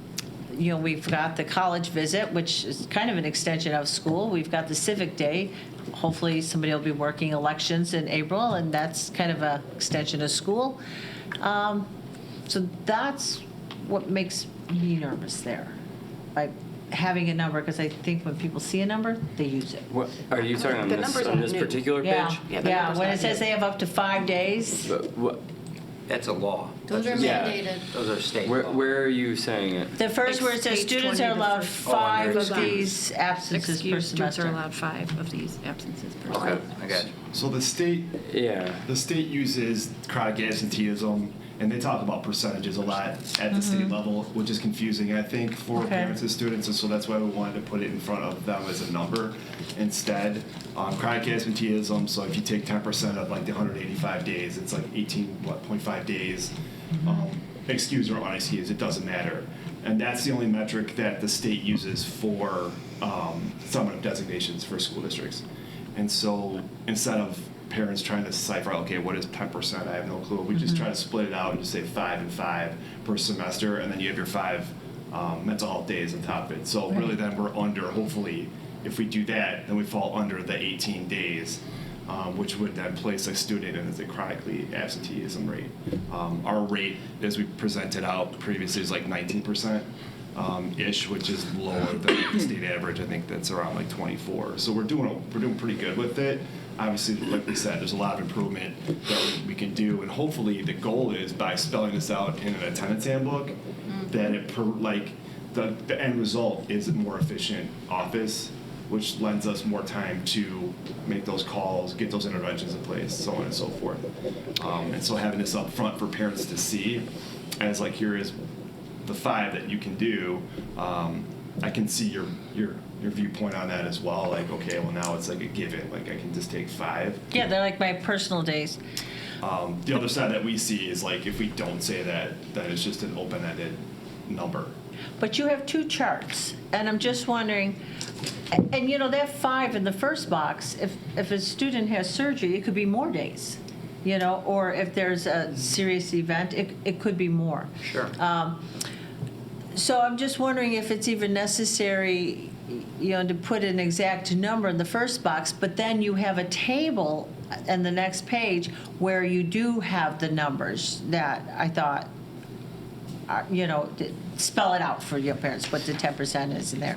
we've got the college visit, which is kind of an extension of school. We've got the civic day. Hopefully, somebody will be working elections in April, and that's kind of an extension of school. So that's what makes me nervous there, by having a number, because I think when people see a number, they use it. What, are you talking on The this, numbers on aren't this new. particular page? Yeah, when it says they have up to 5 days. What, That's a law. Those are Yeah. mandated. Those are state where, law. where are you saying it? The first where it says Page students 20, are the allowed first- 5 under of these absences per Students are semester. allowed 5 of these absences per Okay, semester. I got you. So the state uses chronic absenteeism, and they talk about percentages a lot at the state level, which is confusing, I think, for Okay. parents and students, and so that's why we wanted to put it in front of them as a number instead. Chronic absenteeism, so if you take 10% of like the 185 days, it's like 18.5 days. Excused or unexcused, it doesn't matter. And that's the only metric that the state uses for summative designations for school districts. And so instead of parents trying to decipher, okay, what is 10%? I have no clue. We just try to split it out and just say 5 and 5 per semester, and then you have your 5 mental health days on top of it. So really then we're under, hopefully, if we do that, then we fall under the 18 days, which would then place a student in as a chronically absenteeism rate. Our rate, as we presented out previously, is like 19%. Ish, which is lower than the state average. I think that's around like 24. So we're doing pretty good with it. Obviously, like we said, there's a lot of improvement that we can do, and hopefully the goal is by spelling this out in an attendance handbook, that the end result is a more efficient office, which lends us more time to make those calls, get those interventions in place, so on and so forth. And so having this up front for parents to see as like, here is the 5 that you can do. I can see your viewpoint on that as well. Like, okay, well now it's like a given. Like I can just take 5. Yeah, they're like my personal days. The other side that we see is like if we don't say that, then it's just an open-ended number. But you have 2 charts, and I'm just wondering, and that 5 in the first box, if a student has surgery, it could be more days, or if there's a serious event, it could be more. Sure. So I'm just wondering if it's even necessary, to put an exact number in the first box, but then you have a table in the next page where you do have the numbers that I thought, spell it out for your parents, what the 10% is in there.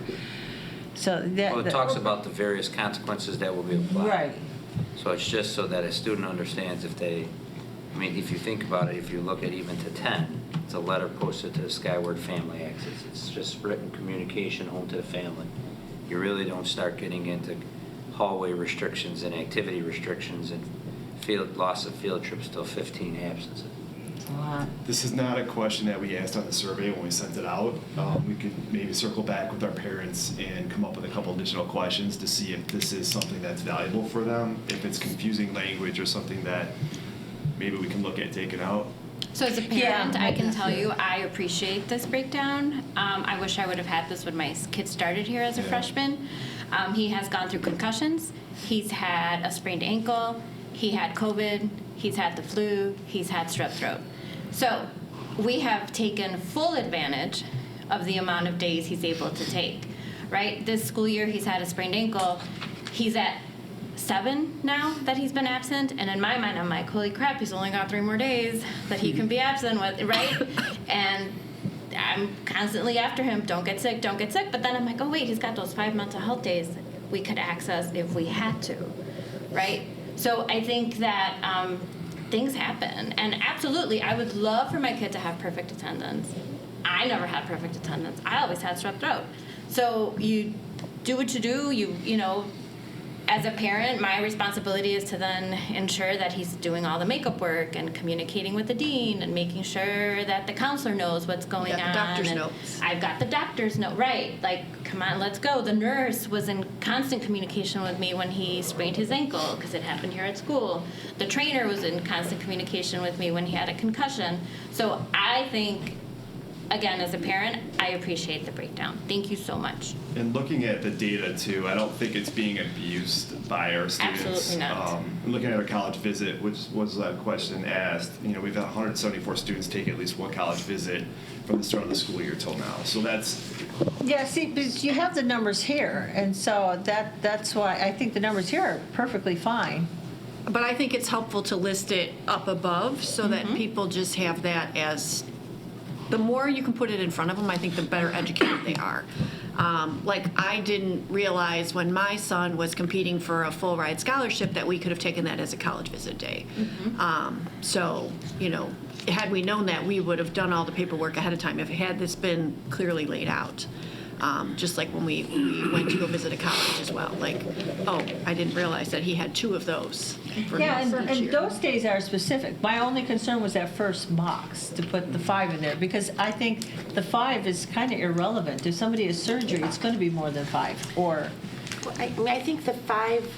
So that. Well, it talks about the various consequences that will be applied. Right. So it's just so that a student understands if you think about it, if you look at even to 10, it's a letter posted to the Skyward Family Access. It's just written communication home to the family. You really don't start getting into hallway restrictions and activity restrictions and loss of field trips till 15 absences. This is not a question that we asked on the survey when we sent it out. We could maybe circle back with our parents and come up with a couple additional questions to see if this is something that's valuable for them, if it's confusing language or something that maybe we can look at taking out. So as a parent, I can tell you I appreciate this breakdown. I wish I would have had this when my kid started here as a freshman. He has gone through concussions. He's had a sprained ankle. He had COVID. He's had the flu. He's had strep throat. So we have taken full advantage of the amount of days he's able to take, right? This school year, he's had a sprained ankle. He's at 7 now that he's been absent, and in my mind, I'm like, holy crap, he's only got 3 more days that he can be absent with, right? And I'm constantly after him, don't get sick, but then I'm like, oh wait, he's got those 5 mental health days we could access if we had to, right? So I think that things happen, and absolutely, I would love for my kid to have perfect attendance. I never had perfect attendance. I always had strep throat. So you do what you do, as a parent, my responsibility is to then ensure that he's doing all the makeup work and communicating with the dean and making sure that the counselor knows what's going on. The doctor's and notes. I've got the doctor's note, right. Like, come on, let's go. The nurse was in constant communication with me when he sprained his ankle because it happened here at school. The trainer was in constant communication with me when he had a concussion. So I think, again, as a parent, I appreciate the breakdown. Thank you so much. And looking at the data too, I don't think it's being abused by our students. Absolutely not. Looking at a college visit, which was a question asked, we've had 174 students take at least one college visit from the start of the school year till now. So that's... Yeah, see, because you have the numbers here, and so that's why I think the numbers here are perfectly fine. But I think it's helpful to list it up above so that people just have that as, the more you can put it in front of them, I think the better educated they are. Like, I didn't realize when my son was competing for a full ride scholarship that we could have taken that as a college visit day. So, had we known that, we would have done all the paperwork ahead of time if had this been clearly laid out. Just like when we went to go visit a college as well. Like, oh, I didn't realize that he had 2 of those. Yeah, and those days are specific. My only concern was that first box, to put the 5 in there, because I think the 5 is kind of irrelevant. If somebody has surgery, it's going to be more than 5. Or, I think the 5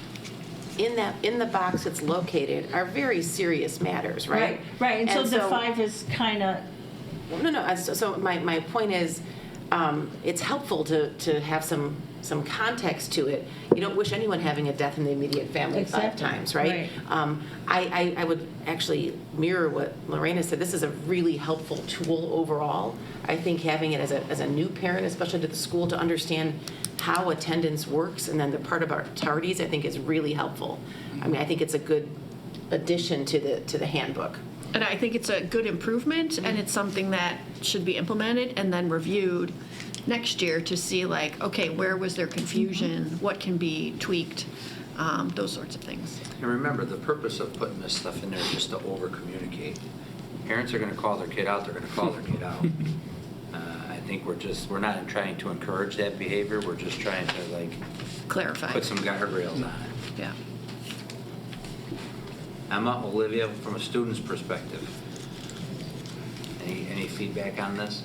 in the box it's located are very serious matters, right? Right. And so the 5 is kind of... No. So my point is, it's helpful to have some context to it. You don't wish anyone having a death in the immediate family 5 times, right? I would actually mirror what Lorena said. This is a really helpful tool overall. I think having it as a new parent, especially to the school, to understand how attendance works, and then the part about tardies, I think is really helpful. I think it's a good addition to the handbook. And I think it's a good improvement, and it's something that should be implemented and then reviewed next year to see, like, okay, where was there confusion? What can be tweaked? Those sorts of things. And remember, the purpose of putting this stuff in there is just to over-communicate. Parents are going to call their kid out, they're going to call their kid out. I think we're not trying to encourage that behavior, we're just trying to, like, clarify. Put some guardrails on it. Yeah. Emma, Olivia, from a student's perspective, any feedback on this?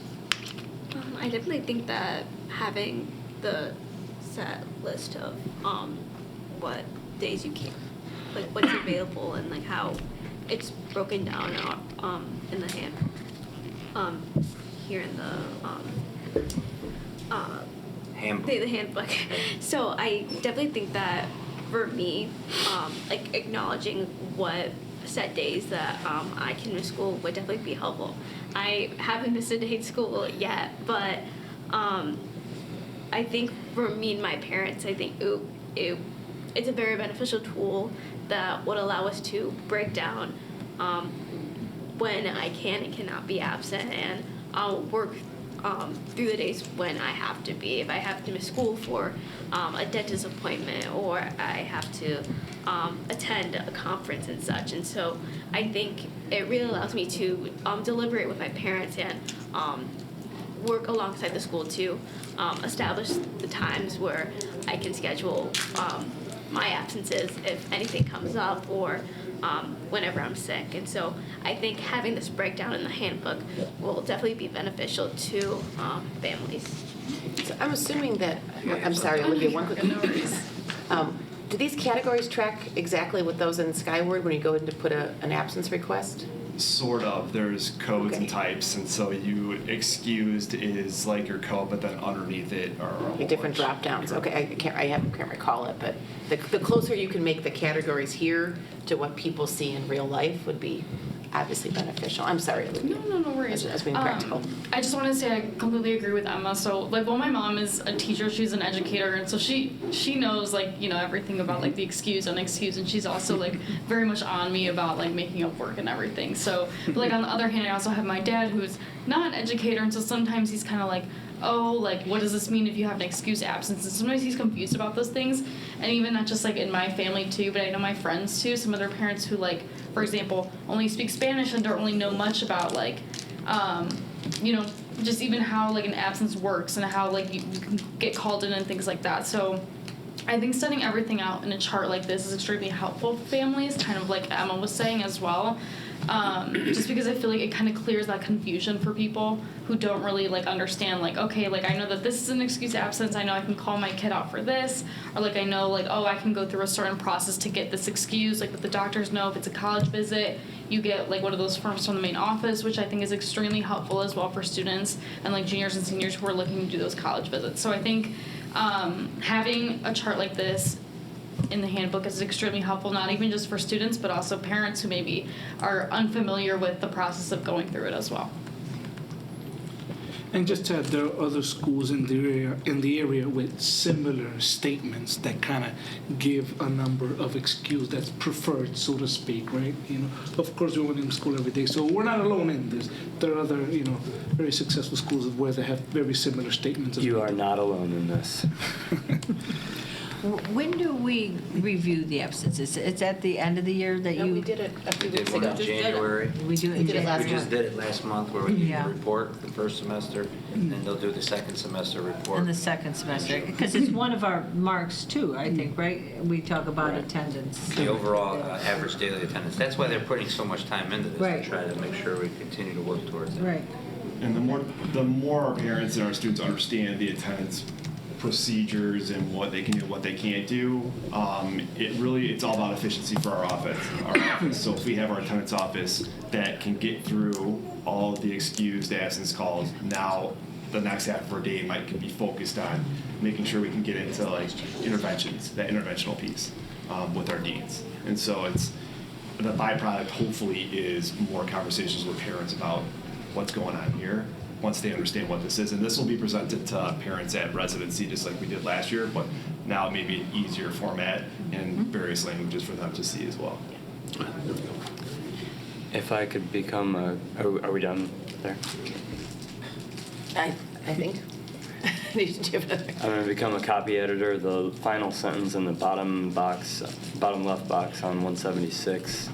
I definitely think that having the set list of what days you can, like what's available and like how it's broken down in the here in the handbook. The handbook. So I definitely think that for me, like acknowledging what set days that I can miss school would definitely be helpful. I haven't missed a day at school yet, but I think for me and my parents, I think it's a very beneficial tool that would allow us to break down when I can and cannot be absent, and I'll work through the days when I have to be. If I have to miss school for a dentist appointment, or I have to attend a conference and such. And so I think it really allows me to deliberate with my parents and work alongside the school to establish the times where I can schedule my absences if anything comes up, or whenever I'm sick. And so I think having this breakdown in the handbook will definitely be beneficial to families. So I'm assuming that, I'm sorry, Olivia, one quick question. Do these categories track exactly with those in Skyward when you go in to put an absence request? Sort of. There's codes and types, and so excused is like your code, but then underneath it are a whole Different bunch. drop downs. Okay, I can't recall it, but the closer you can make the categories here to what people see in real life would be obviously beneficial. I'm sorry, Olivia. No worries. As being practical. I just want to say I completely agree with Emma. So, like, well, my mom is a teacher, she's an educator, and so she knows, like, everything about, like, the excused, unexcused, and she's also, like, very much on me about, like, making up work and everything. So, but, like, on the other hand, I also have my dad who's not an educator, and so sometimes he's kind of like, oh, like, what does this mean if you have an excused absence? And sometimes he's confused about those things. And even not just, like, in my family, too, but I know my friends, too, some other parents who, like, for example, only speak Spanish and don't really know much about, like, just even how, like, an absence works and how, like, you can get called in and things like that. So I think studying everything out in a chart like this is extremely helpful for families, kind of like Emma was saying as well. Just because I feel like it kind of clears that confusion for people who don't really like understand, like, okay, like I know that this is an excused absence, I know I can call my kid out for this, or like I know like, oh, I can go through a certain process to get this excused, like what the doctors know. If it's a college visit, you get like one of those forms from the main office, which I think is extremely helpful as well for students and like juniors and seniors who are looking to do those college visits. So I think having a chart like this in the handbook is extremely helpful, not even just for students, but also parents who maybe are unfamiliar with the process of going through it as well. And just to add, there are other schools in the area with similar statements that kind of give a number of excuse that's preferred, so to speak, right? You know, of course, we went in school every day, so we're not alone in this. There are other, you know, very successful schools where they have very similar statements. You are not alone in this. When do we review the absences? It's at the end of the year that you? We did it a few We did weeks one ago. in January. We do it in did it last January. We just did it last month where we gave Yeah. the report the first semester, and then they'll do the second semester report. In the second semester, because it's one of our marks too, I think, right? We talk about attendance. The overall average daily attendance. That's why they're putting so much time into this, Right. to try to make sure we continue to work towards it. Right. And the more our parents and our students understand the attendance procedures and what they can do, what they can't do, it's all about efficiency for our office. So if we have our attendance office that can get through all of the excused absence calls, now the next half of our day can be focused on making sure we can get into like interventions, that interventional piece with our deans. And so it's the byproduct hopefully is more conversations with parents about what's going on here once they understand what this is. And this will be presented to parents at residency just like we did last year, but now maybe an easier format in various languages for them to see as well. If I could become are we done there? I think. Do you have another? I'm going to become a copy editor. The final sentence in the bottom left box on 176.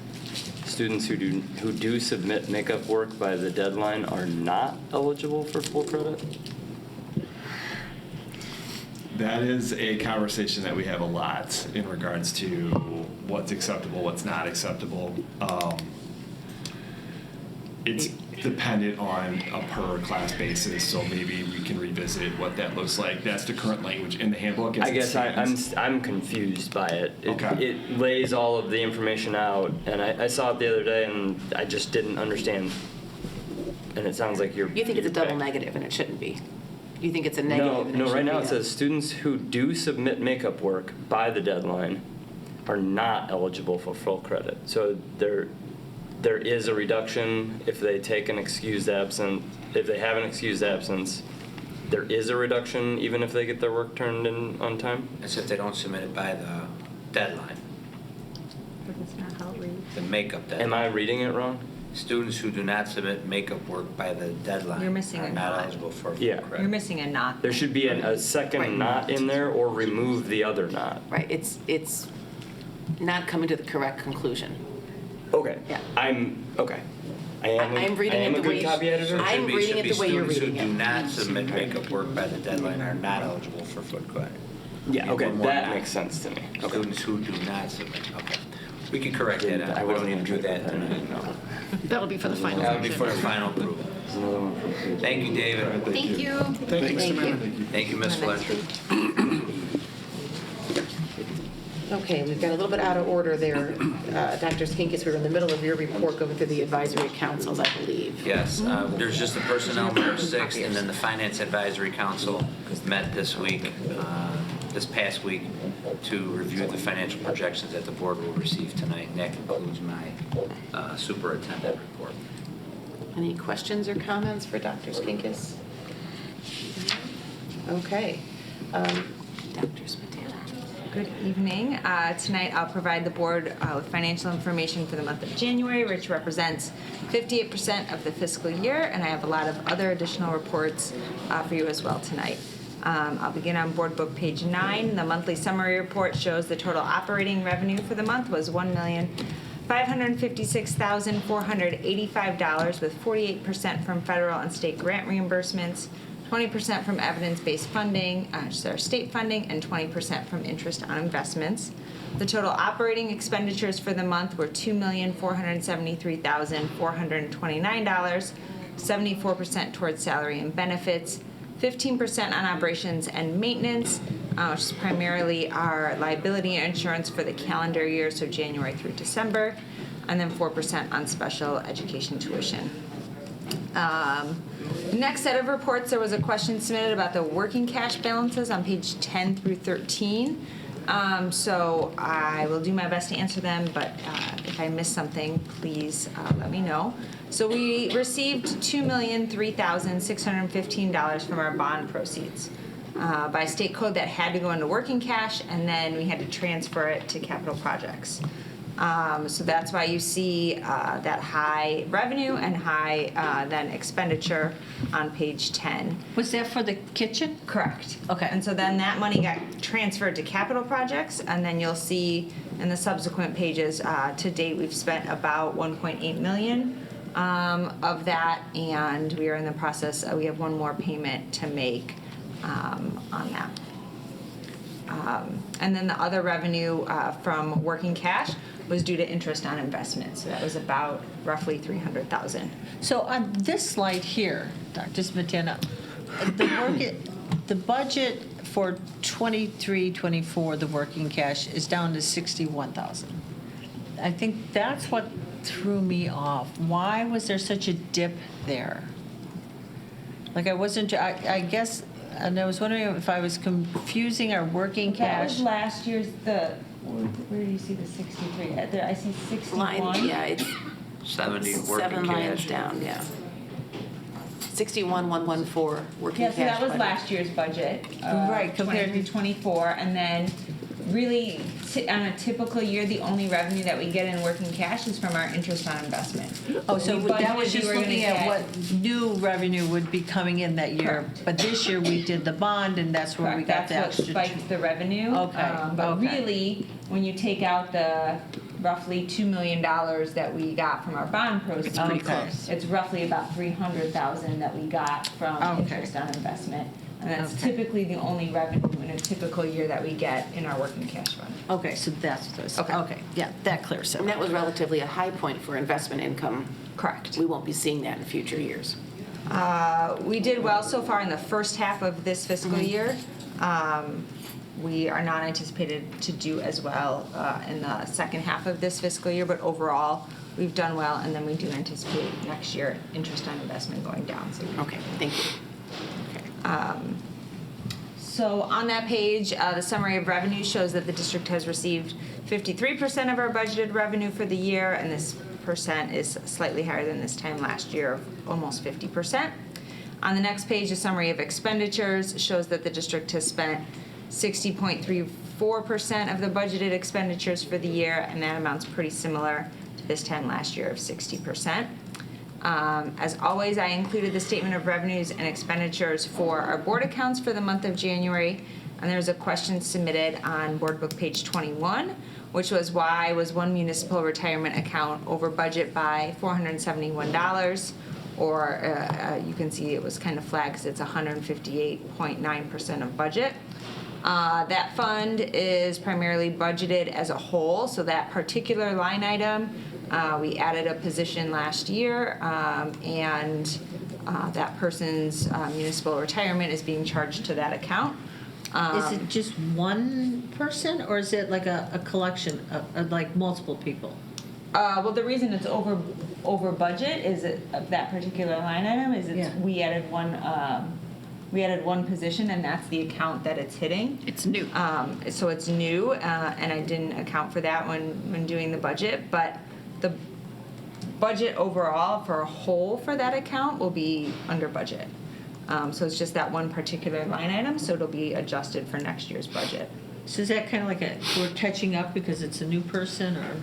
Students who do submit makeup work by the deadline are not eligible for full credit? That is a conversation that we have a lot in regards to what's acceptable, what's not acceptable. It's dependent on a per class basis, so maybe we can revisit what that looks like. That's the current language in the handbook. I guess I'm confused by it. It lays all of the information out, and I saw it the other day, and I just didn't understand. And it sounds like You think it's a double negative, and it shouldn't be. You think it's a negative? and it No. Right should now be it says students who do submit makeup work by the deadline are not eligible for full credit. So there is a reduction if they take an excused absence. If they have an excused absence, there is a reduction even if they get their work turned in on time? That's if they don't submit it by the deadline, But that's not how it reads. the makeup deadline. Am I reading it wrong? Students who do not submit makeup work by the deadline You're missing are a not not. eligible for full Yeah. credit. You're missing a not. There should be a second not in there or remove the other not. Right, it's not coming to the correct conclusion. Okay. Yeah. Okay. I am reading I am it a the good way- copy editor? I'm reading it the way you're reading Students who do it. not submit makeup work by the deadline are not eligible for full credit. Yeah, okay, One more that not. makes sense to me. Okay. Students who do not submit, okay. We can correct that, I we don't wasn't need to do even that tonight. That'll be for the final That would be version. for the final approval. There's another one from Thank you, David. Thank you. Thank you, Mr. Mayor. Thank you, Ms. Fletcher. Okay, we've got a little bit out of order there. Dr. Skinkis, we were in the middle of your report going through the advisory councils, I believe. Yes, there's just the Personnel March 6th, and then the Finance Advisory Council met this week, this past week, to review the financial projections that the board will receive tonight, and that concludes my superintendent report. Any questions or comments for Dr. Skinkis? Okay. Dr. Smetana. Good evening. Tonight I'll provide the board with financial information for the month of January, which represents 58% of the fiscal year, and I have a lot of other additional reports for you as well tonight. I'll begin on board book page 9. The monthly summary report shows the total operating revenue for the month was $1,556,485, with 48% from federal and state grant reimbursements, 20% from evidence-based funding, which is our state funding, and 20% from interest on investments. The total operating expenditures for the month were $2,473,429, 74% towards salary and benefits, 15% on operations and maintenance, which is primarily our liability insurance for the calendar year, so January through December, and then 4% on special education tuition. Next set of reports, there was a question submitted about the working cash balances on page 10 through 13. So I will do my best to answer them, but if I miss something, please let me know. So we received $2,003,615 from our bond proceeds. By state code, that had to go into working cash, and then we had to transfer it to capital projects. So that's why you see that high revenue and high then expenditure on page 10. Was that for the kitchen? Correct. Okay. And so then that money got transferred to capital projects, and then you'll see in the subsequent pages, to date, we've spent about $1.8 million of that, and we are in the process, we have one more payment to make on that. And then the other revenue from working cash was due to interest on investments. So that was about roughly $300,000. So on this slide here, Dr. Smetana, the budget for 23-24, the working cash, is down to $61,000. I think that's what threw me off. Why was there such a dip there? Like I wasn't, I guess, and I was wondering if I was confusing our working cash. That was last year's, where do you see the 63? I see 61. Line, yeah, it's 70 working 7 lines cash. down, yeah. 61,114 working cash. Yeah, so that was budget. last year's budget. Right, compared to 24, and then really on a typical year, the only revenue that we get in working cash is from our interest on investment. Oh, so We that budgeted was just we were gonna looking at get- what new revenue would be coming in that year. Correct. But this year we did the bond, and that's where we got the That's what extra. spiked the revenue. Okay, But okay. really, when you take out the roughly $2 million that we got from our bond proceeds, pretty close. it's roughly about $300,000 that we got from Okay. interest on investment. And that's Okay. typically the only revenue in a typical year that we get in our working cash fund. Okay, so that's what it was. Okay. Okay, yeah, that clears it. And that was relatively a high point for investment income. Correct. We won't be seeing that in future years. We did well so far in the first half of this fiscal year. We are not anticipated to do as well in the second half of this fiscal year, but overall, we've done well, and then we do anticipate next year interest on investment going down. So Okay, thank you. So on that page, the summary of revenue shows that the district has received 53% of our budgeted revenue for the year, and this percent is slightly higher than this time last year, of almost 50%. On the next page, a summary of expenditures shows that the district has spent 60.34% of the budgeted expenditures for the year, and that amounts pretty similar to this time last year of 60%. As always, I included the statement of revenues and expenditures for our board accounts for the month of January, and there's a question submitted on board book page 21, which was why was one municipal retirement account over budget by $471, or you can see it was kind of flagged because it's 158.9% of budget. That fund is primarily budgeted as a whole, so that particular line item, we added a position last year, and that person's municipal retirement is being charged to that account. Is it just one person, or is it like a collection of like multiple people? Well, the reason it's over budget is that particular line item is we added one position, and that's the account that it's hitting. It's new. So it's new, and I didn't account for that when doing the budget, but the budget overall for a whole for that account will be under budget. So it's just that one particular line item, so it'll be adjusted for next year's budget. So is that kind of like we're catching up because it's a new person, or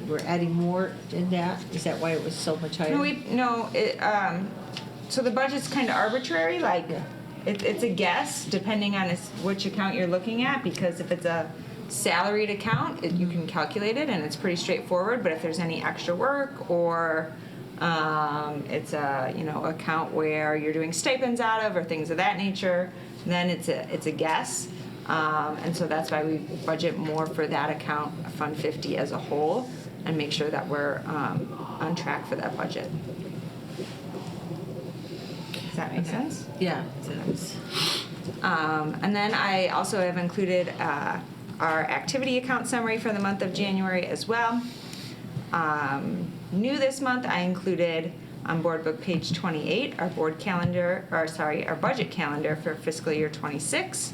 we're adding more in that? Is that why it was so much higher? So the budget's kind of arbitrary, like it's a guess depending on which account you're looking at, because if it's a salaried account, you can calculate it and it's pretty straightforward, but if there's any extra work or It's a, account where you're doing stipends out of or things of that nature, then it's a guess. And so that's why we budget more for that account, Fund 50 as a whole, and make sure that we're on track for that budget. Does that make sense? Yeah, it does. And then I also have included our activity account summary for the month of January as well. New this month, I included on board book page 28 our our budget calendar for fiscal year 26.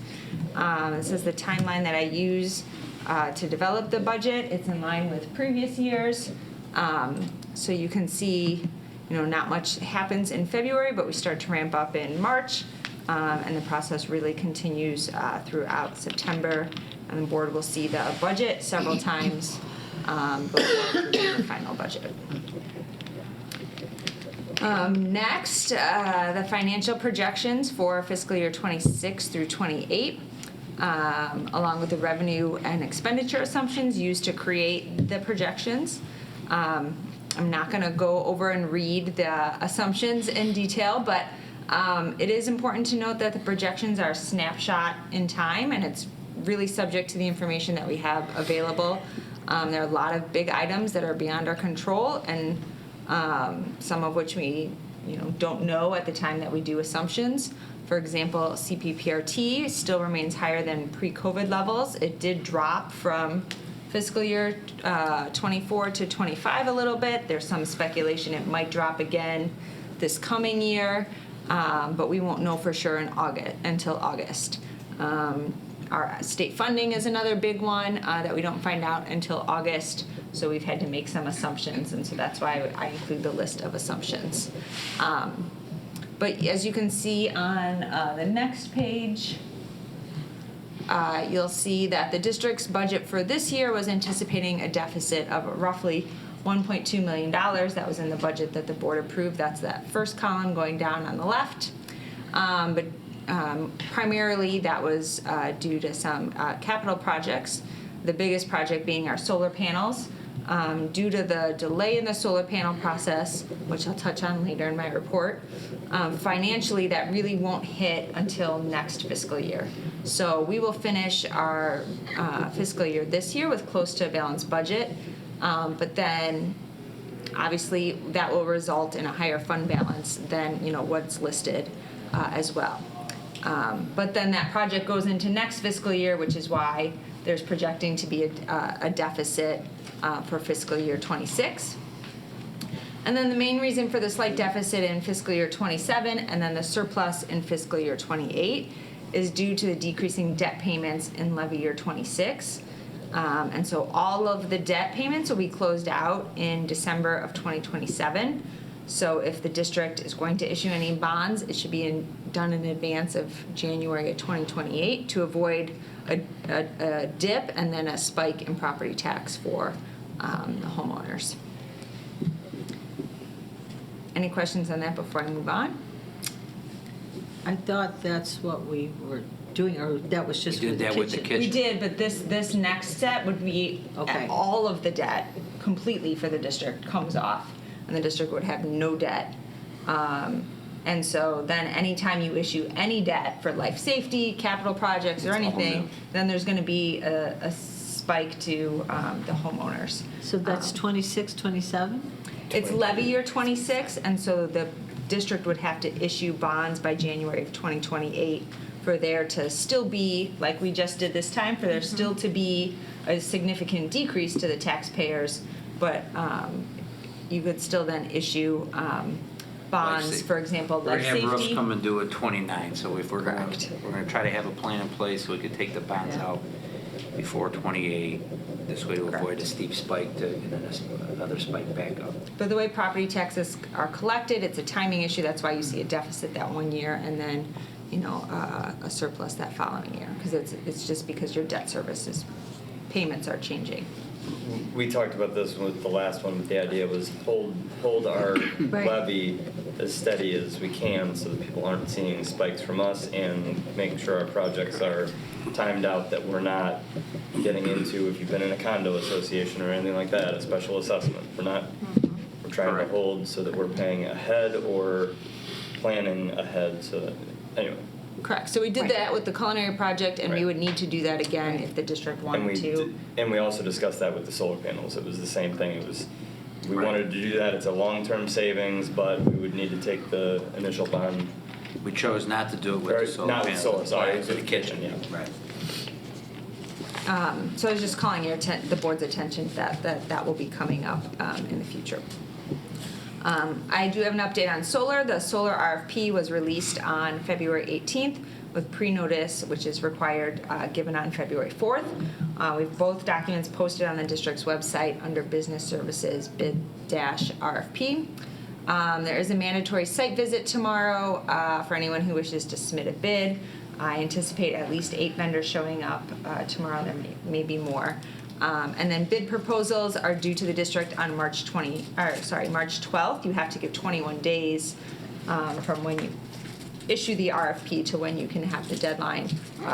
This is the timeline that I use to develop the budget. It's in line with previous years. So you can see, not much happens in February, but we start to ramp up in March. And the process really continues throughout September. And the board will see the budget several times before approving the final budget. Next, the financial projections for fiscal year 26 through 28, along with the revenue and expenditure assumptions used to create the projections. I'm not going to go over and read the assumptions in detail, but it is important to note that the projections are a snapshot in time, and it's really subject to the information that we have available. There are a lot of big items that are beyond our control, and some of which we don't know at the time that we do assumptions. For example, CPPRT still remains higher than pre-COVID levels. It did drop from fiscal year 24 to 25 a little bit. There's some speculation it might drop again this coming year, but we won't know for sure until August. Our state funding is another big one that we don't find out until August, so we've had to make some assumptions, and so that's why I include the list of assumptions. But as you can see on the next page, you'll see that the district's budget for this year was anticipating a deficit of roughly $1.2 million. That was in the budget that the board approved. That's that first column going down on the left. But primarily that was due to some capital projects, the biggest project being our solar panels. Due to the delay in the solar panel process, which I'll touch on later in my report, financially that really won't hit until next fiscal year. So we will finish our fiscal year this year with close to a balanced budget, but then obviously that will result in a higher fund balance than what's listed as well. But then that project goes into next fiscal year, which is why there's projecting to be a deficit for fiscal year 26. And then the main reason for the slight deficit in fiscal year 27 and then the surplus in fiscal year 28 is due to the decreasing debt payments in levy year 26. And so all of the debt payments will be closed out in December of 2027. So if the district is going to issue any bonds, it should be done in advance of January of 2028 to avoid a dip and then a spike in property tax for the homeowners. Any questions on that before I move on? I thought that's what we were doing, or that was just We for did the that kitchen. with the kitchen. We did, but this next step would be all of the debt completely for the district comes off, and the district would have no debt. And so then anytime you issue any debt for life safety, capital projects, or anything, then there's going to be a spike to the homeowners. So that's 26, 27? It's levy year 26, and so the district would have to issue bonds by January of 2028 for there to still be, like we just did this time, for there still to be a significant decrease to the taxpayers, but you could still then issue bonds, for example, life safety. We're gonna have Russ come and do a 29, so if we're gonna try to have a plan in place so we could take the bonds out before 28, this way to avoid a steep spike and then another spike back up. But the way property taxes are collected, it's a timing issue. That's why you see a deficit that one year and then, a surplus that following year, because it's just because your debt services payments are changing. We talked about this with the last one, but the idea was hold our levy as steady as we can so that people aren't seeing spikes from us, and making sure our projects are timed out, that we're not getting into, if you've been in a condo association or anything like that, a special assessment. We're trying Correct. to hold so that we're paying ahead or planning ahead so that, anyway. Correct. So we did that with the culinary project, and we Right. would need to do that again if the district wanted to. And we also discussed that with the solar panels. It was the same thing. It was, we wanted to do that. It's a long-term savings, but we would need to take the initial bond. We chose not to do it with Or the solar not with panels. solar, sorry, it was For with the kitchen. yeah. Right. So I was just calling the board's attention to that will be coming up in the future. I do have an update on solar. The solar RFP was released on February 18th with pre-notice, which is required, given on February 4th. We've both documents posted on the district's website under Business Services bid-RFP. There is a mandatory site visit tomorrow for anyone who wishes to submit a bid. I anticipate at least 8 vendors showing up tomorrow. There may be more. And then bid proposals are due to the district on March 12th. You have to give 21 days from when you issue the RFP to when you can have the deadline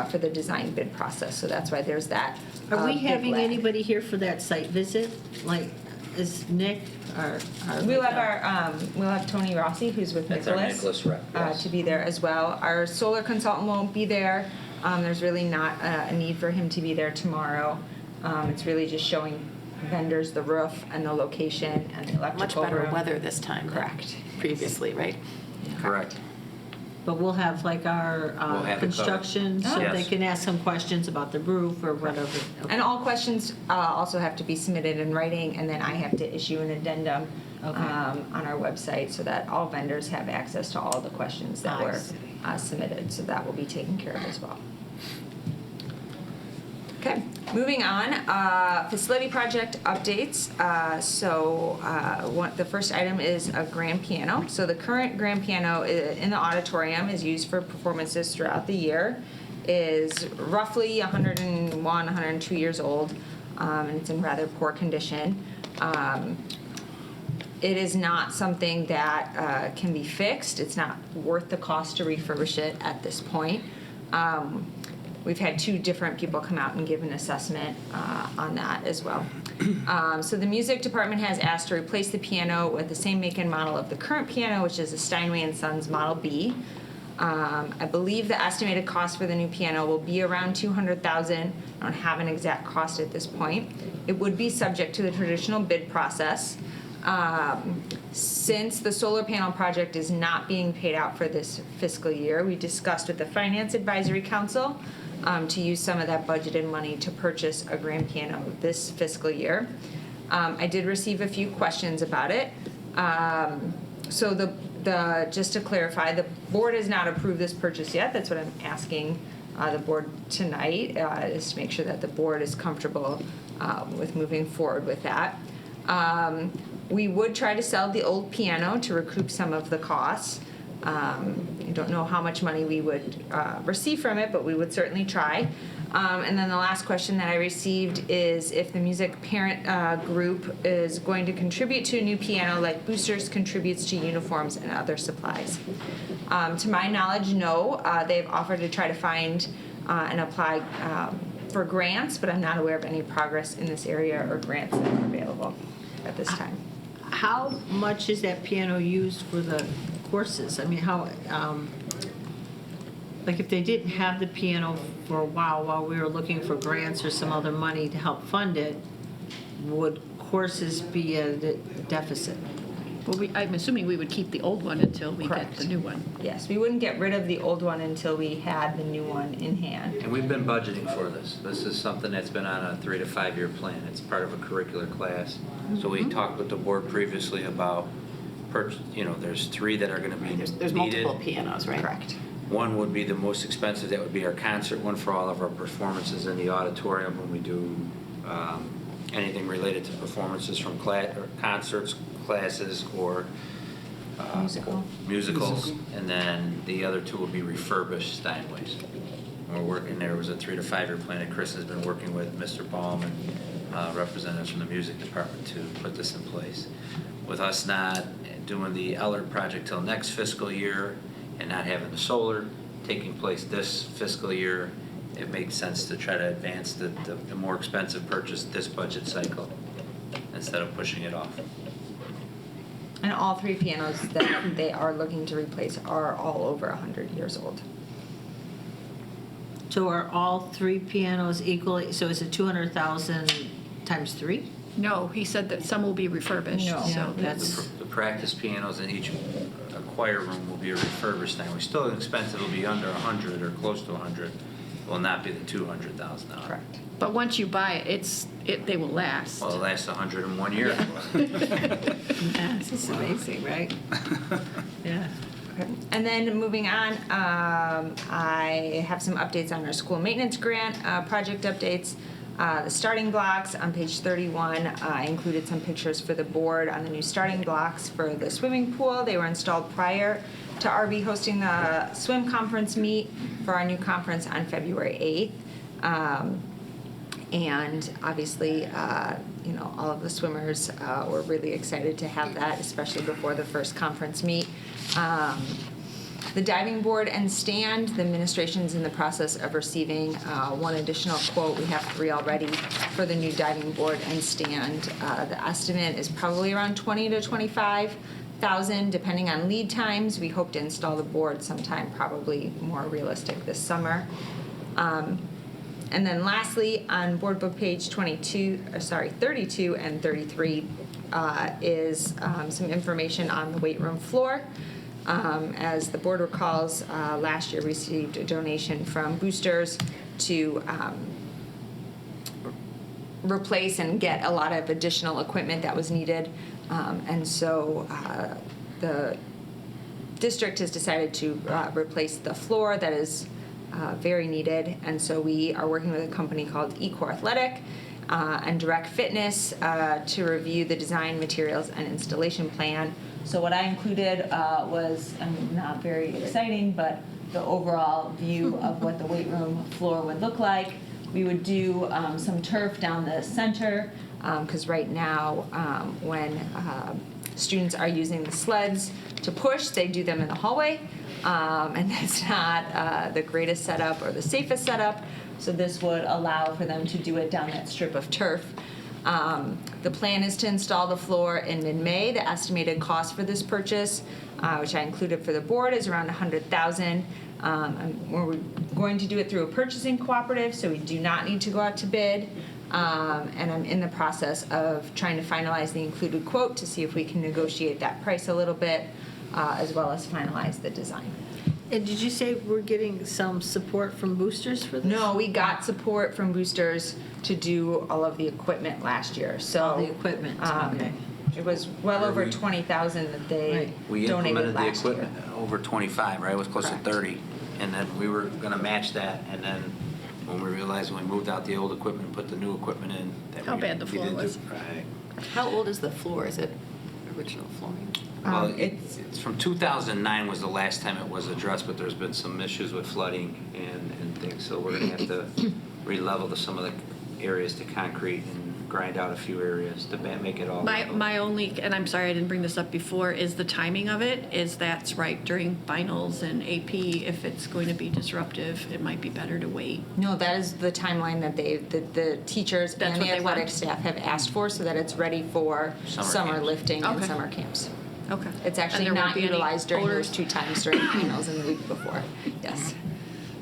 for the design bid process. So that's why there's that. Are we big having lag. anybody here for that site visit? Like, is Nick or? We'll have Tony Rossi, who's with That's our Nicholas, Nicholas rep, yes. to be there as well. Our solar consultant won't be there. There's really not a need for him to be there tomorrow. It's really just showing vendors the roof and the location and the electrical Much better room. weather this time than Correct. previously, right? Correct. But we'll have like our We'll have it construction, covered. so Yes. they can ask some questions about the roof or whatever. And all questions also have to be submitted in writing, and then I have to issue an addendum on our website so that all vendors have access to all the questions that I were see. submitted. So that will be taken care of as well. Okay, moving on, facility project updates. The first item is a grand piano. So the current grand piano in the auditorium is used for performances throughout the year, is roughly 101, 102 years old, and it's in rather poor condition. It is not something that can be fixed. It's not worth the cost to refurbish it at this point. We've had 2 different people come out and give an assessment on that as well. So the music department has asked to replace the piano with the same make and model of the current piano, which is a Steinway & Sons Model B. I believe the estimated cost for the new piano will be around $200,000. I don't have an exact cost at this point. It would be subject to the traditional bid process. Since the solar panel project is not being paid out for this fiscal year, we discussed with the Finance Advisory Council to use some of that budgeted money to purchase a grand piano this fiscal year. I did receive a few questions about it. So just to clarify, the board has not approved this purchase yet. That's what I'm asking the board tonight, is to make sure that the board is comfortable with moving forward with that. We would try to sell the old piano to recoup some of the costs. I don't know how much money we would receive from it, but we would certainly try. And then the last question that I received is if the music parent group is going to contribute to a new piano like Boosters contributes to uniforms and other supplies. To my knowledge, no. They've offered to try to find and apply for grants, but I'm not aware of any progress in this area or grants that are available at this time. How much is that piano used for the courses? I mean, how, like if they didn't have the piano for a while we were looking for grants or some other money to help fund it, would courses be a deficit? Well, I'm assuming we would keep the old one until we get Correct. the new one. Yes, we wouldn't get rid of the old one until we had the new one in hand. And we've been budgeting for this. This is something that's been on a 3 to 5 year plan. It's part of a curricular class. So we talked with the board previously about, there's 3 that are going to be needed. There's multiple pianos, right? Correct. One would be the most expensive. That would be our concert one for all of our performances in the auditorium when we do anything related to performances from concerts, classes, or musicals. And then the other 2 will be refurbished Steinways. We're working, there was a 3 to 5 year plan that Chris has been working with Mr. Baum and representatives from the music department to put this in place. With us not doing the Eller project till next fiscal year and not having the solar taking place this fiscal year, it makes sense to try to advance the more expensive purchase this budget cycle instead of pushing it off. And all 3 pianos that they are looking to replace are all over 100 years old. So are all 3 pianos equally, so is it 200,000 times 3? No, he said that some will be refurbished. No. Yeah, So that's, The practice pianos in each choir room will be refurbished now. It's still expensive, it'll be under 100 or close to 100. It will not be the $200,000. Correct. But once you buy it, they will last. Well, it lasts 101 years. this is amazing, right? Yeah. Okay. And then moving on, I have some updates on our school maintenance grant project updates. The starting blocks on page 31, I included some pictures for the board on the new starting blocks for the swimming pool. They were installed prior to RB hosting the swim conference meet for our new conference on February 8th. And obviously, all of the swimmers were really excited to have that, especially before the first conference meet. The diving board and stand, the administration's in the process of receiving 1 additional quote. We have 3 already for the new diving board and stand. The estimate is probably around $20,000 to $25,000, depending on lead times. We hope to install the board sometime, probably more realistic this summer. And then lastly, on board book page 32 and 33 is some information on the weight room floor. As the board recalls, last year received a donation from Boosters to replace and get a lot of additional equipment that was needed. And so the district has decided to replace the floor that is very needed. And so we are working with a company called Ecor Athletic and Direct Fitness to review the design, materials, and installation plan. So what I included was not very exciting, but the overall view of what the weight room floor would look like. We would do some turf down the center, because right now when students are using the sleds to push, they do them in the hallway, and that's not the greatest setup or the safest setup. So this would allow for them to do it down that strip of turf. The plan is to install the floor in mid-May. The estimated cost for this purchase, which I included for the board, is around $100,000. We're going to do it through a purchasing cooperative, so we do not need to go out to bid. And I'm in the process of trying to finalize the included quote to see if we can negotiate that price a little bit, as well as finalize the design. And did you say we're getting some support from Boosters for this? No, we got support from Boosters to do all of the equipment last year. So All the equipment, okay. It was well over $20,000 that they We donated implemented the last year. equipment over 25, right? It was close Correct. to 30. And then we were going to match that. And then when we realized when we moved out the old equipment and put the new equipment in, that How we- bad the we floor didn't do- was. Right. How old is the floor? Is it original flooring? Well, it's from 2009 was the last time it was addressed, but there's been some issues with flooding and things. So we're going to have to re-level some of the areas to concrete and grind out a few areas to make it all. My only, and I'm sorry I didn't bring this up before, is the timing of it, is that's right during finals and AP. If it's going to be disruptive, it might be better to wait. No, that is the timeline that the teachers That's and what the they want? athletic staff have asked for, so that it's ready for summer camps. lifting and Okay. summer camps. Okay. It's actually And there won't not be any utilized during odors? those 2 times during finals and the week before. Yes.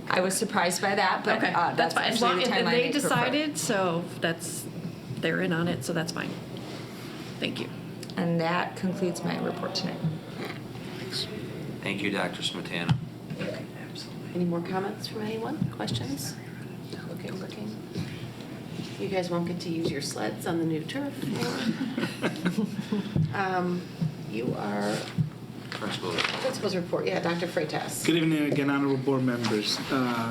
I was surprised by that, but Okay, that's fine. As actually long the as timeline they prefer. decided, so they're in on it, so that's fine. Thank you. And that concludes my report tonight. Thank you, Dr. Smetana. Any more comments from anyone? Questions? Okay, working. You guys won't get to use your sleds on the new turf anymore. You are principal's report. Yeah, Dr. Freitas. Good evening again, honorable board members.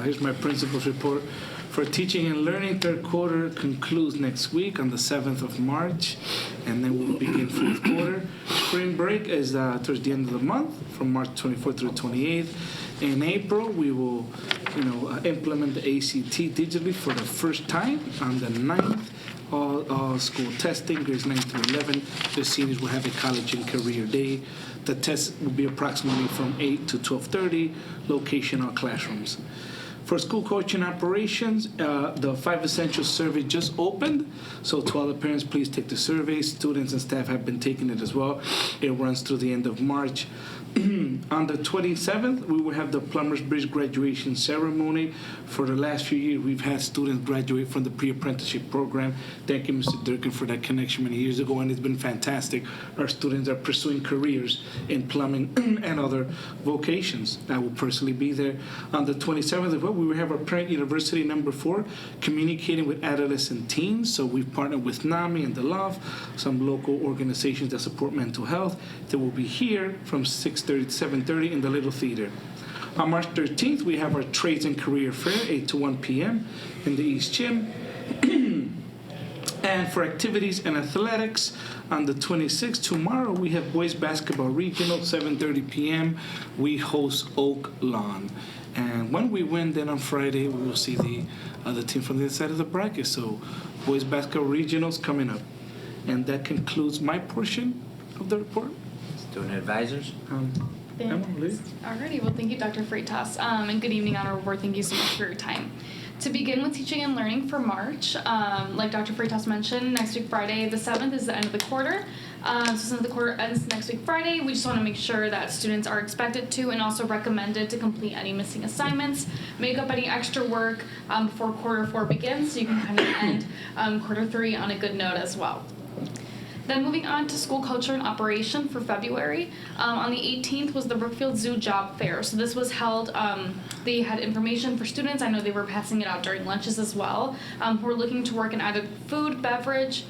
Here's my principal's report. For teaching and learning, third quarter concludes next week on the 7th of March, and then we'll begin fourth quarter. Spring break is towards the end of the month, from March 24th through 28th. In April, we will, implement the ACT digitally for the first time on the 9th. All school testing, grades 9 through 11. The seniors will have a college and career day. The test will be approximately from 8 to 12:30. Location, all classrooms. For school coaching operations, the 5 Essentials survey just opened. So to all the parents, please take the survey. Students and staff have been taking it as well. It runs through the end of March. On the 27th, we will have the Plumbers Bridge graduation ceremony. For the last few years, we've had students graduate from the pre-apprenticeship program. Thank you, Mr. Durkin, for that connection many years ago, and it's been fantastic. Our students are pursuing careers in plumbing and other vocations. I will personally be there. On the 27th as well, we will have our Parent University number 4, communicating with adolescent teens. So we've partnered with NAMI and the LOVE, some local organizations that support mental health. They will be here from 6:30 to 7:30 in the Little Theater. On March 13th, we have our Trades and Career Fair, 8 to 1 p.m. in the East Gym. And for activities and athletics, on the 26th, tomorrow, we have Boys Basketball Regional, 7:30 p.m. We host Oak Lawn. And when we win, then on Friday, we will see the other team from the other side of the bracket. So Boys Basketball Regionals coming up. And that concludes my portion of the report. Student advisors? Alrighty, well, thank you, Dr. Freitas, and good evening, Honorable Board. Thank you so much for your time. To begin with teaching and learning for March, like Dr. Freitas mentioned, next week Friday the 7th is the end of the quarter. So since the quarter ends next week Friday, we just want to make sure that students are expected to and also recommended to complete any missing assignments, make up any extra work before quarter 4 begins, so you can kind of end quarter 3 on a good note as well. Then moving on to school culture and operation for February. On the 18th was the Brookfield Zoo Job Fair. So this was held, they had information for students. I know they were passing it out during lunches as well, who were looking to work in either food, beverage,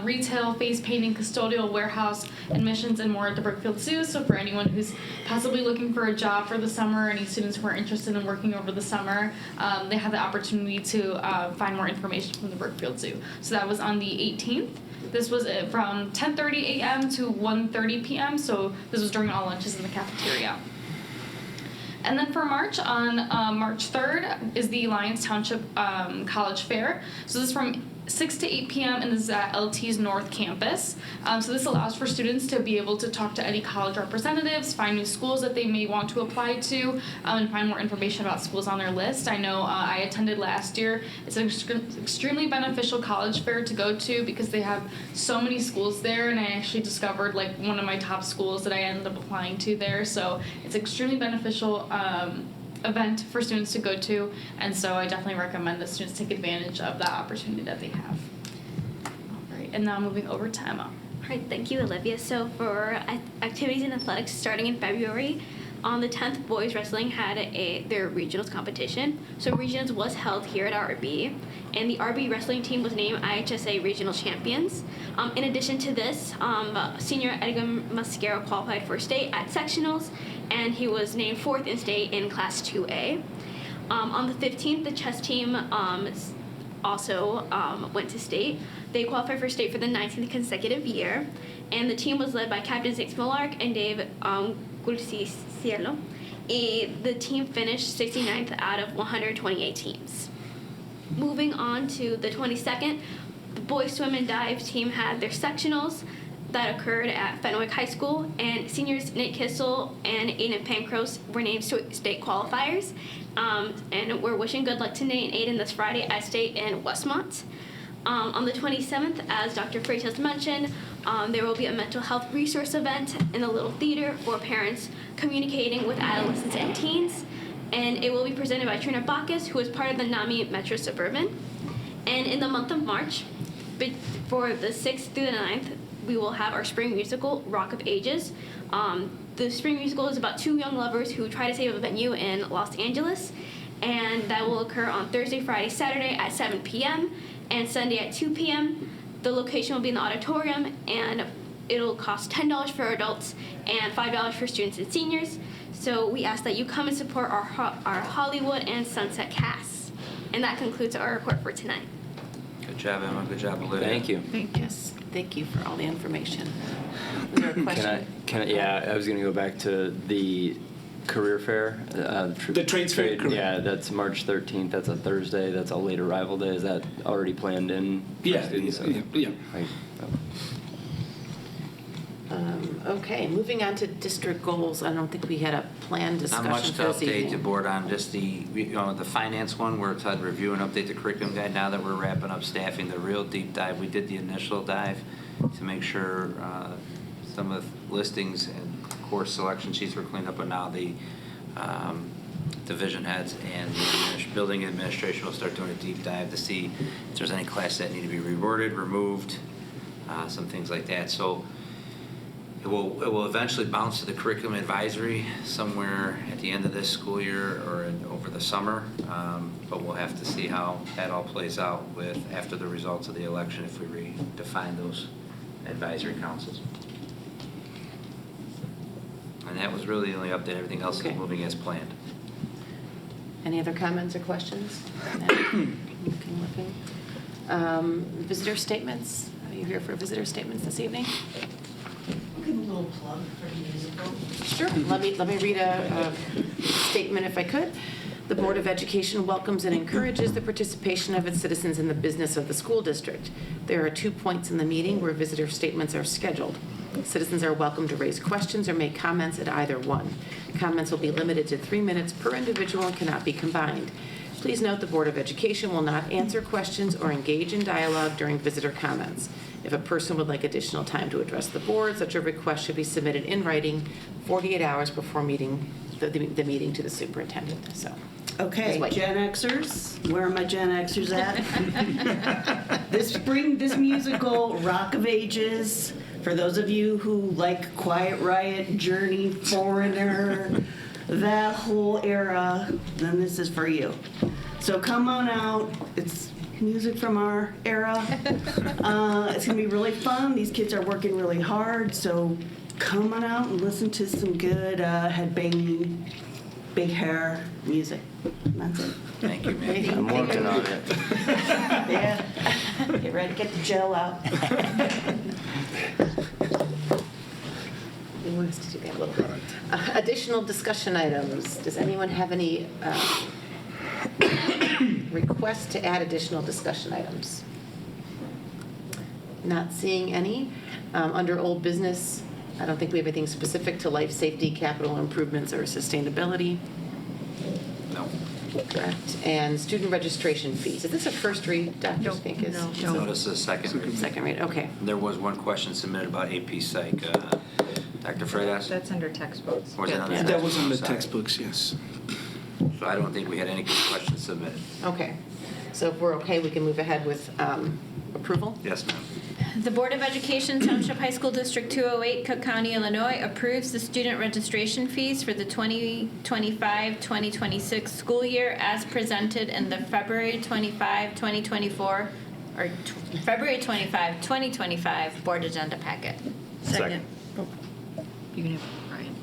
retail, face painting, custodial, warehouse, admissions, and more at the Brookfield Zoo. So for anyone who's possibly looking for a job for the summer, any students who are interested in working over the summer, they have the opportunity to find more information from the Brookfield Zoo. So that was on the 18th. This was from 10:30 a.m. to 1:30 p.m., so this was during all lunches in the cafeteria. And then for March, on March 3rd, is the Alliance Township College Fair. So this is from 6 to 8 p.m. and this is at LT's North Campus. So this allows for students to be able to talk to any college representatives, find new schools that they may want to apply to, and find more information about schools on their list. I know I attended last year. It's an extremely beneficial college fair to go to because they have so many schools there, and I actually discovered like one of my top schools that I ended up applying to there. So it's extremely beneficial event for students to go to, and so I definitely recommend that students take advantage of that opportunity that they have. All right, and now moving over to Emma. All right, thank you, Olivia. So for activities in athletics starting in February, on the 10th, boys wrestling had their regionals competition. So regionals was held here at RB, and the RB wrestling team was named IHSA Regional Champions. In addition to this, senior Edgar Mascaro qualified for state at sectionals, and he was named 4th in state in Class 2A. On the 15th, the chess team also went to state. They qualified for state for the 19th consecutive year, and the team was led by Captain Zix Molark and Dave Gulcicielo. The team finished 69th out of 128 teams. Moving on to the 22nd, the boys swim and dive team had their sectionals that occurred at Fenwick High School, and seniors Nate Kissel and Aiden Pancros were named state qualifiers. And we're wishing good luck to Nate and Aiden this Friday at state in Westmont. On the 27th, as Dr. Freitas mentioned, there will be a mental health resource event in the Little Theater for parents communicating with adolescents and teens. And it will be presented by Trina Bacchus, who is part of the NAMI Metro Suburban. And in the month of March, for the 6th through the 9th, we will have our spring musical, Rock of Ages. The spring musical is about two young lovers who try to save a venue in Los Angeles. And that will occur on Thursday, Friday, Saturday at 7 p.m. and Sunday at 2 p.m. The location will be in the auditorium, and it'll cost $10 for adults and $5 for students and seniors. So we ask that you come and support our Hollywood and Sunset casts. And that concludes our report for tonight. Good job, Emma. Good job, Olivia. Thank you. Yes, thank you for all the information. Is there a question? Yeah, I was going to go back to the career fair. The trades fair. Yeah, that's March 13th. That's a Thursday. That's a late arrival day. Is that already planned in for students? Yeah. Okay, moving on to district goals. I don't think we had a planned Not discussion much to for this update the evening. board on, just the finance one, where it's had review and update the curriculum guide. Now that we're wrapping up staffing, the real deep dive, we did the initial dive to make sure some of the listings and course selection sheets were cleaned up, but now the division heads and the building administration will start doing a deep dive to see if there's any classes that need to be reworded, removed, some things like that. So it will eventually bounce to the curriculum advisory somewhere at the end of this school year or over the summer, but we'll have to see how that all plays out with after the results of the election if we redefine those advisory councils. And that was really the only update. Everything else is moving as planned. Any other comments or questions? Looking. Visitor statements. Are you here for visitor statements this evening? I'll give a little plug for the musical. Sure. Let me read a statement if I could. The Board of Education welcomes and encourages the participation of its citizens in the business of the school district. There are 2 points in the meeting where visitor statements are scheduled. Citizens are welcome to raise questions or make comments at either one. Comments will be limited to 3 minutes per individual and cannot be combined. Please note the Board of Education will not answer questions or engage in dialogue during visitor comments. If a person would like additional time to address the board, such a request should be submitted in writing 48 hours before the meeting to the superintendent. So. Okay, Gen Xers, where are my Gen Xers at? This musical, Rock of Ages, for those of you who like Quiet Riot, Journey, Foreigner, that whole era, then this is for you. So come on out. It's music from our era. It's going to be really fun. These kids are working really hard, so come on out and listen to some good headbanging, big hair music. That's it. Thank you, ma'am. I'm working on it. Yeah. Get ready to get the gel out. We want us to do that a little bit. Additional discussion items. Does anyone have any requests to add additional discussion items? Not seeing any. Under old business, I don't think we have anything specific to life safety, capital improvements, or sustainability. No. Correct. And student registration fees. Is this a first read, Dr. Spinkis? No, this is a second read. Second read, okay. There was one question submitted about AP Psych. Dr. Freitas? That's under textbooks. Was it on the That was on the textbook side? textbooks, yes. So I don't think we had any questions submitted. Okay. So if we're okay, we can move ahead with approval? Yes, ma'am. The Board of Education, Township High School District 208, Cook County, Illinois, approves the student registration fees for the 2025-2026 school year as presented in the February 25, 2024, or February 25, 2025 board agenda packet. Second. You can have Brian.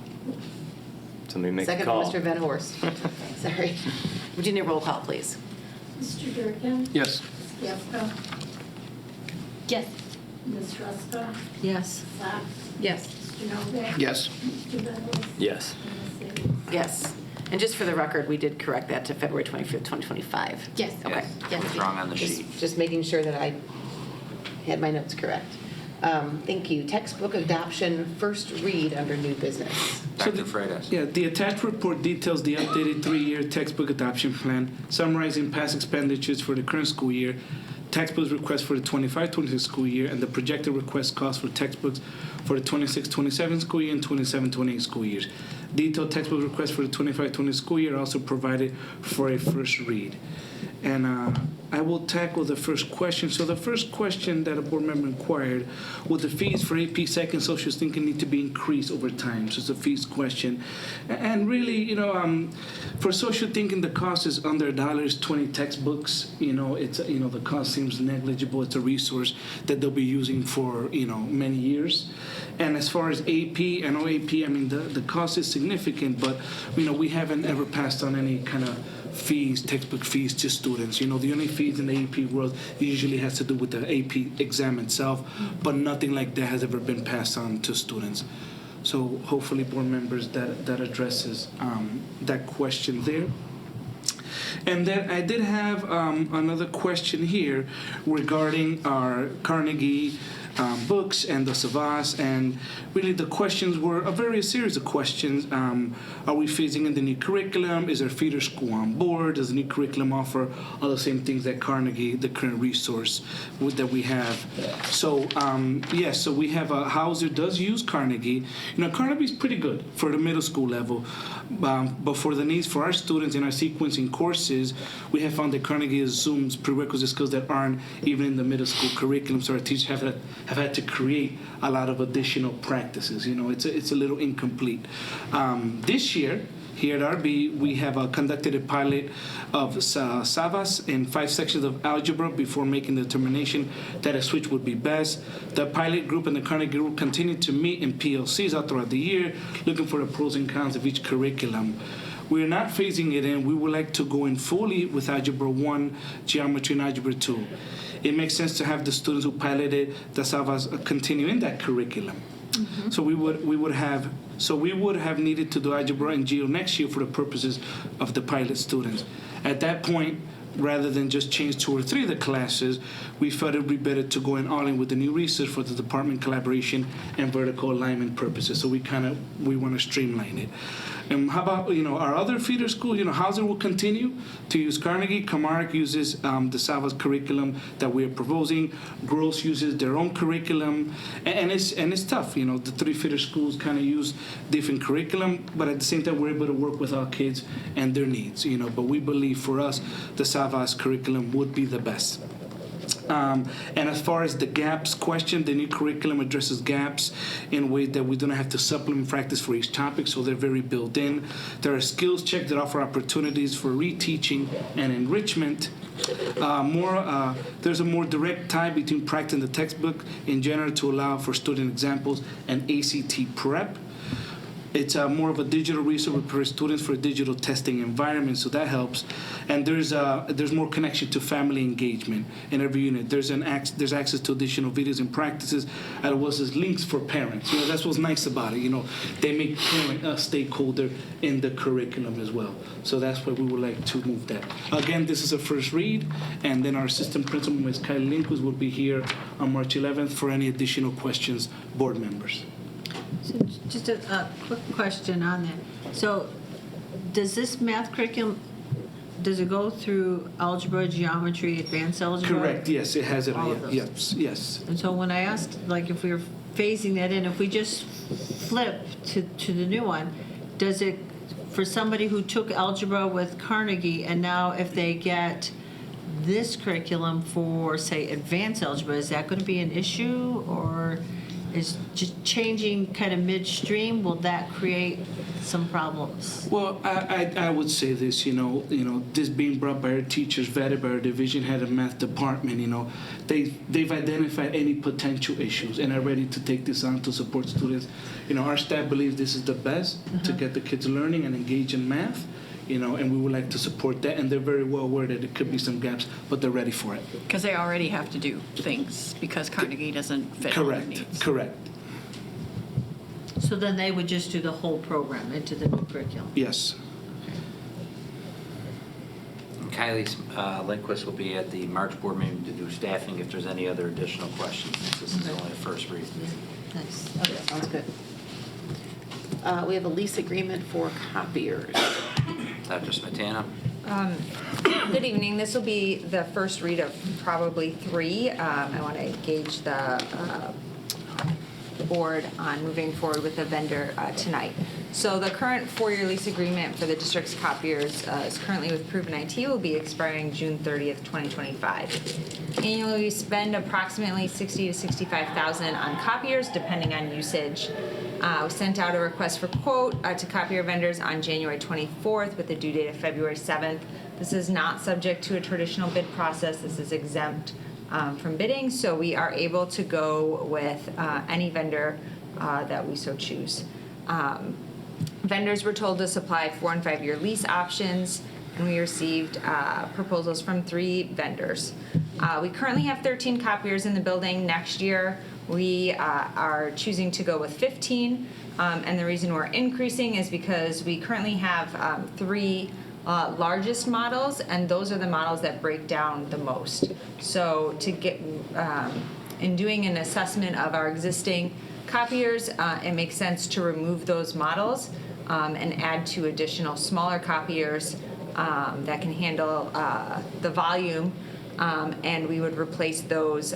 Somebody make Second a call. from Mr. Van Horst. Sorry. Would you need a roll call, please? Mr. Durkin? Yes. Ms. Gafka? Yes. Ms. Ruska? Yes. Slack? Yes. Mr. Novak? Yes. Mr. Benwas? Yes. And Ms. Davis? Yes. And just for the record, we did correct that to February 25th, 2025. Yes. Okay. Yes. It was wrong on the sheet. Just making sure that I had my notes correct. Thank you. Textbook adoption, first read under new business. Dr. Freitas? Yeah, the attached report details the updated 3-year textbook adoption plan, summarizing past expenditures for the current school year, textbooks requests for the 25-26 school year, and the projected request cost for textbooks for the 26-27 school year and 27-28 school years. Detailed textbook requests for the 25-26 school year are also provided for a first read. And I will tackle the first question. So the first question that a board member inquired, will the fees for AP Psych and Social Thinking need to be increased over time? So it's a fees question. And really, for Social Thinking, the cost is under $1.20 textbooks. It's the cost seems negligible. It's a resource that they'll be using for many years. And as far as AP, I know AP, the cost is significant, but we haven't ever passed on any kind of fees, textbook fees to students. The only fees in the AP world usually has to do with the AP exam itself, but nothing like that has ever been passed on to students. So hopefully board members, that addresses that question there. And then I did have another question here regarding our Carnegie books and the savas, and really the questions were a various series of questions. Are we phasing in the new curriculum? Is our feeder school on board? Does the new curriculum offer all the same things that Carnegie, the current resource that we have? So yes, so we have Hauser does use Carnegie. Carnegie's pretty good for the middle school level, but for the needs for our students in our sequencing courses, we have found that Carnegie assumes prerequisite skills that aren't even in the middle school curriculum. So our teachers have had to create a lot of additional practices. It's a little incomplete. This year, here at RB, we have conducted a pilot of Savas in 5 sections of algebra before making the determination that a switch would be best. The pilot group and the Carnegie group continue to meet in PLCs all throughout the year, looking for the pros and cons of each curriculum. We are not phasing it in. We would like to go in fully with Algebra 1, Geometry, and Algebra 2. It makes sense to have the students who piloted the Savas continue in that curriculum. Mm-hmm. So we would have needed to do Algebra and Geo next year for the purposes of the pilot students. At that point, rather than just change 2 or 3 of the classes, we felt it would be better to go in all in with the new research for the department collaboration and vertical alignment purposes. So we want to streamline it. And how about our other feeder schools? Hauser will continue to use Carnegie. Camargue uses the Savas curriculum that we are proposing. Gross uses their own curriculum, and it's tough. The 3 feeder schools kind of use different curriculum, but at the same time we're able to work with our kids and their needs. But we believe for us the Savas curriculum would be the best. And as far as the gaps question, the new curriculum addresses gaps in ways that we don't have to supplement practice for each topic, so they're very built in. There are skills checks that offer opportunities for reteaching and enrichment. There's a more direct tie between practice and the textbook in general to allow for student examples and ACT prep. It's more of a digital resource for students for a digital testing environment, so that helps. And there's more connection to family engagement in every unit. There's access to additional videos and practices, as well as links for parents. That's what's nice about it. They make parent a stakeholder in the curriculum as well. So that's why we would like to move that. Again, this is a first read, and then our assistant principal, Ms. Kylie Linkus, will be here on March 11th for any additional questions, board members. So just a quick question on that. So does this math curriculum, does it go through algebra, geometry, advanced algebra? Correct, yes, it has it all all. of those. Yes. And so when I asked, if we were phasing that in, if we just flip to the new one, does it, for somebody who took algebra with Carnegie, and now if they get this curriculum for, say, advanced algebra, is that going to be an issue, or is just changing kind of midstream, will that create some problems? Well, I would say this, this being brought by our teachers, vetted by our division head of math department, they've identified any potential issues and are ready to take this on to support students. Our staff believes this is the best to get the kids learning and engage in math. And we would like to support that, and they're very well aware that there could be some gaps, but they're ready for it. Because they already have to do things because Carnegie doesn't fit all their needs. Correct. So then they would just do the whole program into the new curriculum? Yes. Kylie Lindquist will be at the March board meeting to do staffing if there's any other additional questions. This is only a first read. Nice. Okay, sounds good. We have a lease agreement for copiers. Dr. Smetana? Good evening. This will be the first read of probably 3. I want to gauge the board on moving forward with the vendor tonight. So the current 4-year lease agreement for the district's copiers is currently with Proven IT, will be expiring June 30th, 2025. Annually, we spend approximately $60,000 to $65,000 on copiers, depending on usage. We sent out a request for quote to copier vendors on January 24th with a due date of February 7th. This is not subject to a traditional bid process. This is exempt from bidding, so we are able to go with any vendor that we so choose. Vendors were told to supply 4- and 5-year lease options, and we received proposals from 3 vendors. We currently have 13 copiers in the building. Next year, we are choosing to go with 15, and the reason we're increasing is because we currently have 3 largest models, and those are the models that break down the most. So to get in doing an assessment of our existing copiers, it makes sense to remove those models and add 2 additional smaller copiers that can handle the volume, and we would replace those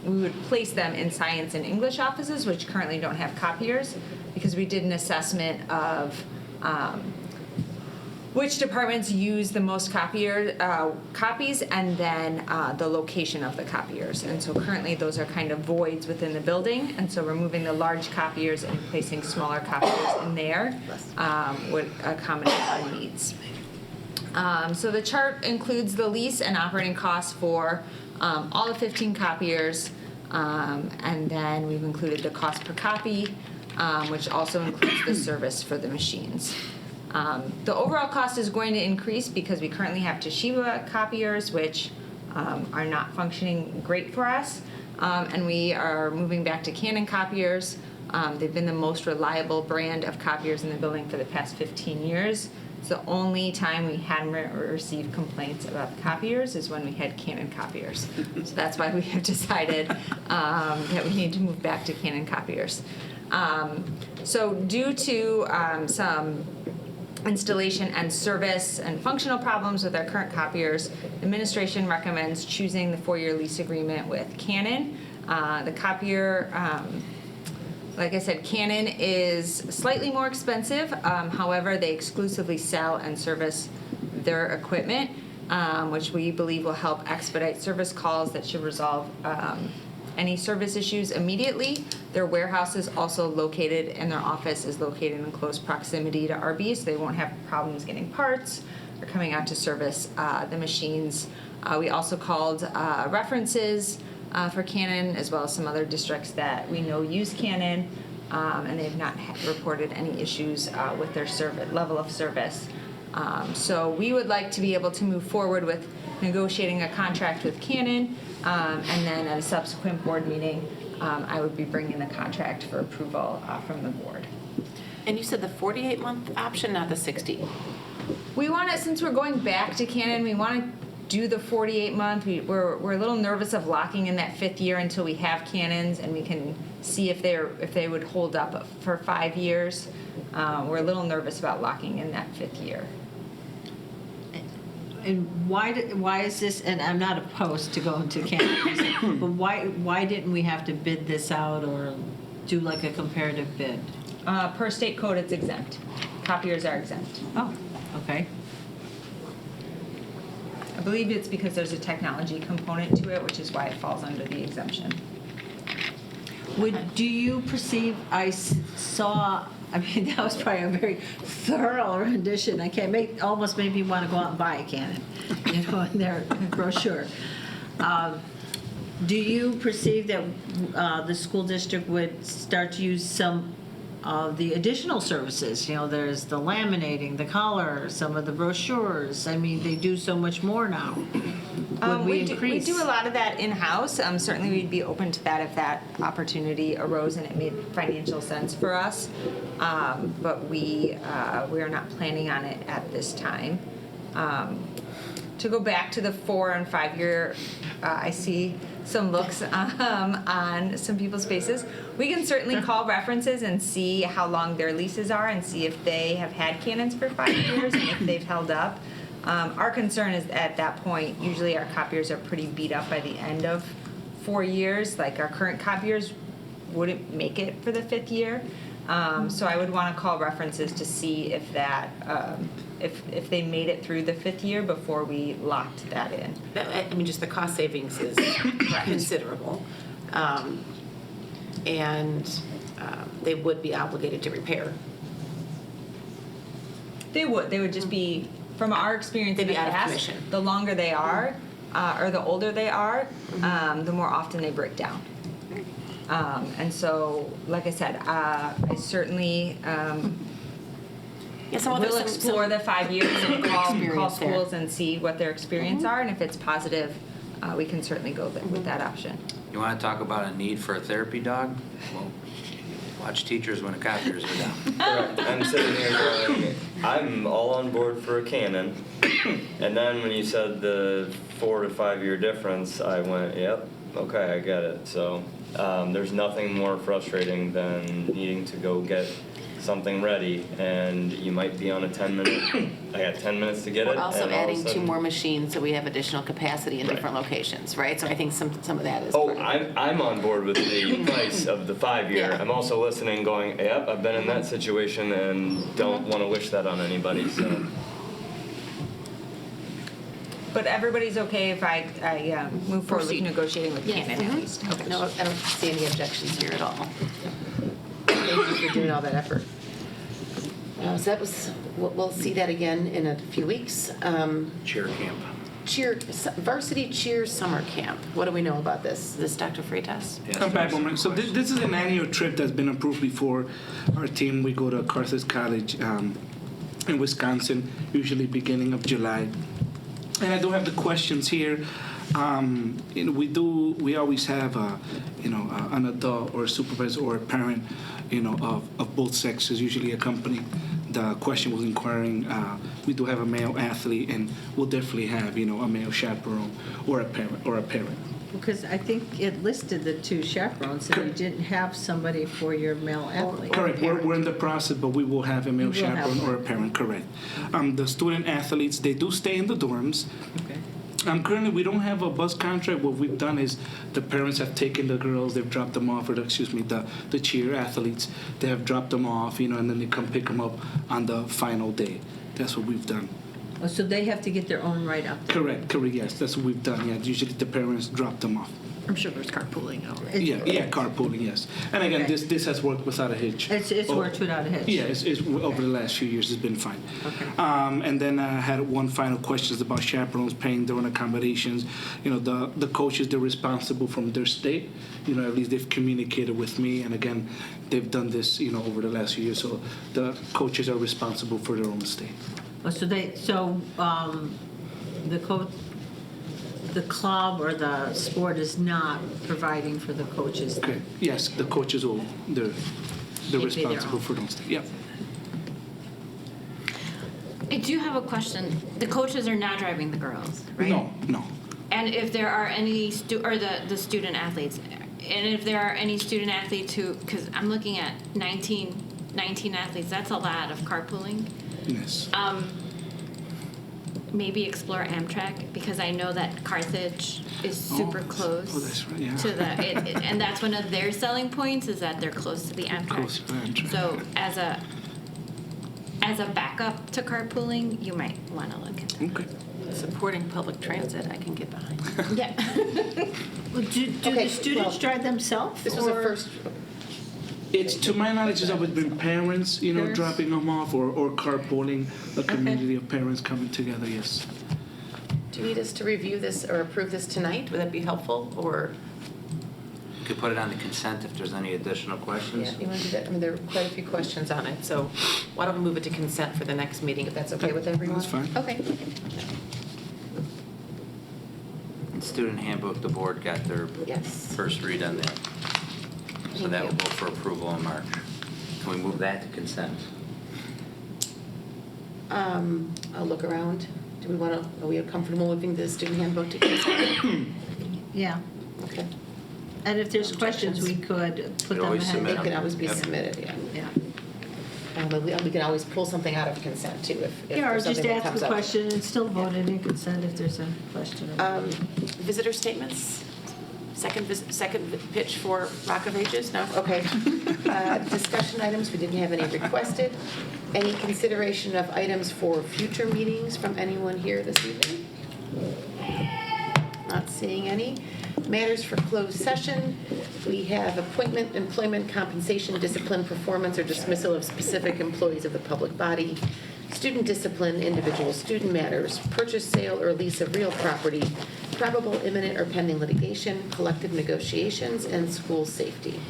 we would place them in science and English offices, which currently don't have copiers, because we did an assessment of which departments use the most copies, and then the location of the copiers. And so currently those are kind of voids within the building, and so removing the large copiers and placing smaller copiers in there would accommodate our needs. So the chart includes the lease and operating costs for all the 15 copiers, and then we've included the cost per copy, which also includes the service for the machines. The overall cost is going to increase because we currently have Toshiba copiers, which are not functioning great for us, and we are moving back to Canon copiers. They've been the most reliable brand of copiers in the building for the past 15 years. It's the only time we hadn't received complaints about the copiers is when we had Canon copiers. So that's why we have decided that we need to move back to Canon copiers. So due to some installation and service and functional problems with our current copiers, administration recommends choosing the 4-year lease agreement with Canon. The copier, like I said, Canon is slightly more expensive. However, they exclusively sell and service their equipment, which we believe will help expedite service calls that should resolve any service issues immediately. Their warehouse is also located, and their office is located in close proximity to RB, so they won't have problems getting parts or coming out to service the machines. We also called references for Canon, as well as some other districts that we know use Canon, and they've not reported any issues with their level of service. So we would like to be able to move forward with negotiating a contract with Canon, and then at a subsequent board meeting, I would be bringing the contract for approval from the board. And you said the 48-month option, not the 60? We want to, since we're going back to Canon, we want to do the 48-month. We're a little nervous of locking in that 5th year until we have Canons and we can see if they would hold up for 5 years. We're a little nervous about locking in that 5th year. And why is this, and I'm not opposed to going to Canon, but why didn't we have to bid this out or do like a comparative bid? Per state code, it's exempt. Copiers are exempt. Oh, okay. I believe it's because there's a technology component to it, which is why it falls under the exemption. Do you perceive, I saw, I mean, that was probably a very thorough rendition. Almost made me want to go out and buy a Canon, in their brochure. Do you perceive that the school district would start to use some of the additional services? There's the laminating, the color, some of the brochures. I mean, they do so much more now. We do a lot of that in-house. Certainly we'd be open to that if that opportunity arose and it made financial sense for us. But we are not planning on it at this time. To go back to the 4 and 5 year, I see some looks on some people's faces. We can certainly call references and see how long their leases are and see if they have had Canons for 5 years and if they've held up. Our concern is at that point, usually our copiers are pretty beat up by the end of 4 years. Like our current copiers wouldn't make it for the 5th year. So I would want to call references to see if that, if they made it through the 5th year before we locked that in. I mean, just the cost savings is considerable. And they would be obligated to repair. They would just be, from our experience in the past, the longer they are, or the older they are, the more often they break down. And so, like I said, I certainly will explore the 5 years and call schools and see what their experience are, and if it's positive, we can certainly go with that option. You want to talk about a need for a therapy dog? Well, watch teachers when the copiers are down. Correct. I'm sitting here going, I'm all on board for a Canon. And then when you said the 4 to 5 year difference, I went, yep, okay, I get it. So there's nothing more frustrating than needing to go get something ready, and you might be on a 10-minute, I got 10 minutes to get it. We're also and all of a adding 2 sudden- more machines, so we have additional capacity in Right. different locations, right? So I think some of that is. Oh, part of it. I'm on board with the price of the 5-year. Yeah. I'm also listening going, yep, I've been in that situation and don't want to wish that on anybody, so. But everybody's okay if I move forward with Proceed. negotiating with Yes. Canon at least? Okay. No, I don't see any objections here at all. Thank you for doing all that effort. So that was, we'll see that again in a few weeks. Cheer camp. Varsity cheer summer camp. What do we know about this? Is this Dr. Freitas? I'm back, woman. So this is an annual trip that's been approved before. Our team, we go to Carthage College in Wisconsin, usually beginning of July. And I do have the questions here. We always have an adult or a supervisor or a parent, of both sexes usually accompany. The question was inquiring, we do have a male athlete, and we'll definitely have, a male chaperone or a parent. Because I think it listed the 2 chaperones, and you didn't have somebody for your male athlete. Correct. We're in the process, but we will have a male You will have chaperone or a one. parent. Correct. The student athletes, they do stay in the dorms. Okay. Currently, we don't have a bus contract. What we've done is the parents have taken the girls, they've dropped them off, or the cheer athletes, they have dropped them off, and then they come pick them up on the final day. That's what we've done. Oh, so they have to get their own right up there. Correct, yes, that's what we've done, yeah. Usually the parents drop them off. I'm sure there's carpooling already. Yeah, carpooling, yes. And again, Okay. this has worked without a hitch. It's worked without a hitch. Yeah, it's over the last few years, it's been fine. Okay. And then I had one final question about chaperones paying their own accommodations. The coaches, they're responsible from their state. At least they've communicated with me, and again, they've done this, over the last few years. So the coaches are responsible for their own state. Oh, the club or the sport is not providing for the coaches. Okay. Yes, the coaches they're their responsible own. for their own state. Yeah. I do have a question. The coaches are not driving the girls, right? No. And if there are any the student athletes, and if there are any student athletes who, because I'm looking at 19 athletes, that's a lot of carpooling. Yes. Maybe explore Amtrak, because I know that Carthage is super close that's right, yeah. to the, and that's one of their selling points, is that they're close to the Amtrak. Close to the Amtrak. So as a backup to carpooling, you might want to look at that. Okay. Supporting public transit, I can get behind. Yeah. Do the students drive themselves? This was a first. It's, to my knowledge, it's always been parents, Parents? dropping them off or carpooling, a community of parents coming together, yes. Do you need us to review this or approve this tonight? Would that be helpful, or? You could put it on the consent if there's any additional questions. Yeah, you want to do that? I mean, there are quite a few questions on it, so why don't we move it to consent for the next meeting, if that's okay with everyone? That's fine. Okay. Student handbook, the board got their Yes. first read on that. So Thank that you. will go for approval in March. Can we move that to consent? I'll look around. Do we want to, are we comfortable moving the student handbook to consent? Yeah. Okay. And if there's questions, we could put them always ahead. submit They can always be Yep. submitted, yeah. Yeah. But we can always pull something out of consent, too, if Yeah, or there's just something that ask comes a up. question and still vote it in consent if there's a question. Visitor statements? Second pitch for Rock of Ages? No? Okay. Discussion items, we didn't have any requested. Any consideration of items for future meetings from anyone here this evening? Not seeing any. Matters for closed session. We have appointment, employment, compensation, discipline, performance, or dismissal of specific employees of the public body. Student discipline, individual student matters, purchase, sale, or lease of real property, probable imminent or pending litigation, collective negotiations, and school safety.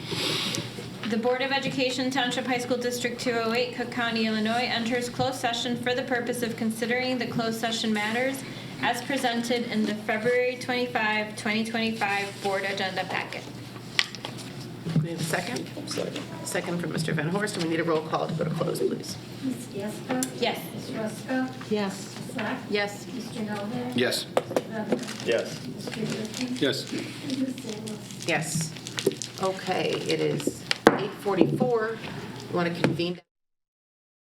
The Board of Education, Township High School District 208, Cook County, Illinois, enters closed session for the purpose of considering the closed session matters as presented in the February 25, 2025 Board Agenda Packet. We have a second? Second from Mr. Van Horst, and we need a roll call to go to close, please. Ms. Gasko? Yes. Ms. Ruska? Yes. Ms. Slack? Yes. Mr. Novak? Yes. Mr. Bevler? Yes. Mr. Griffin? Yes. And Ms. Salas? Yes. Okay, it is 8:44. We want to convene.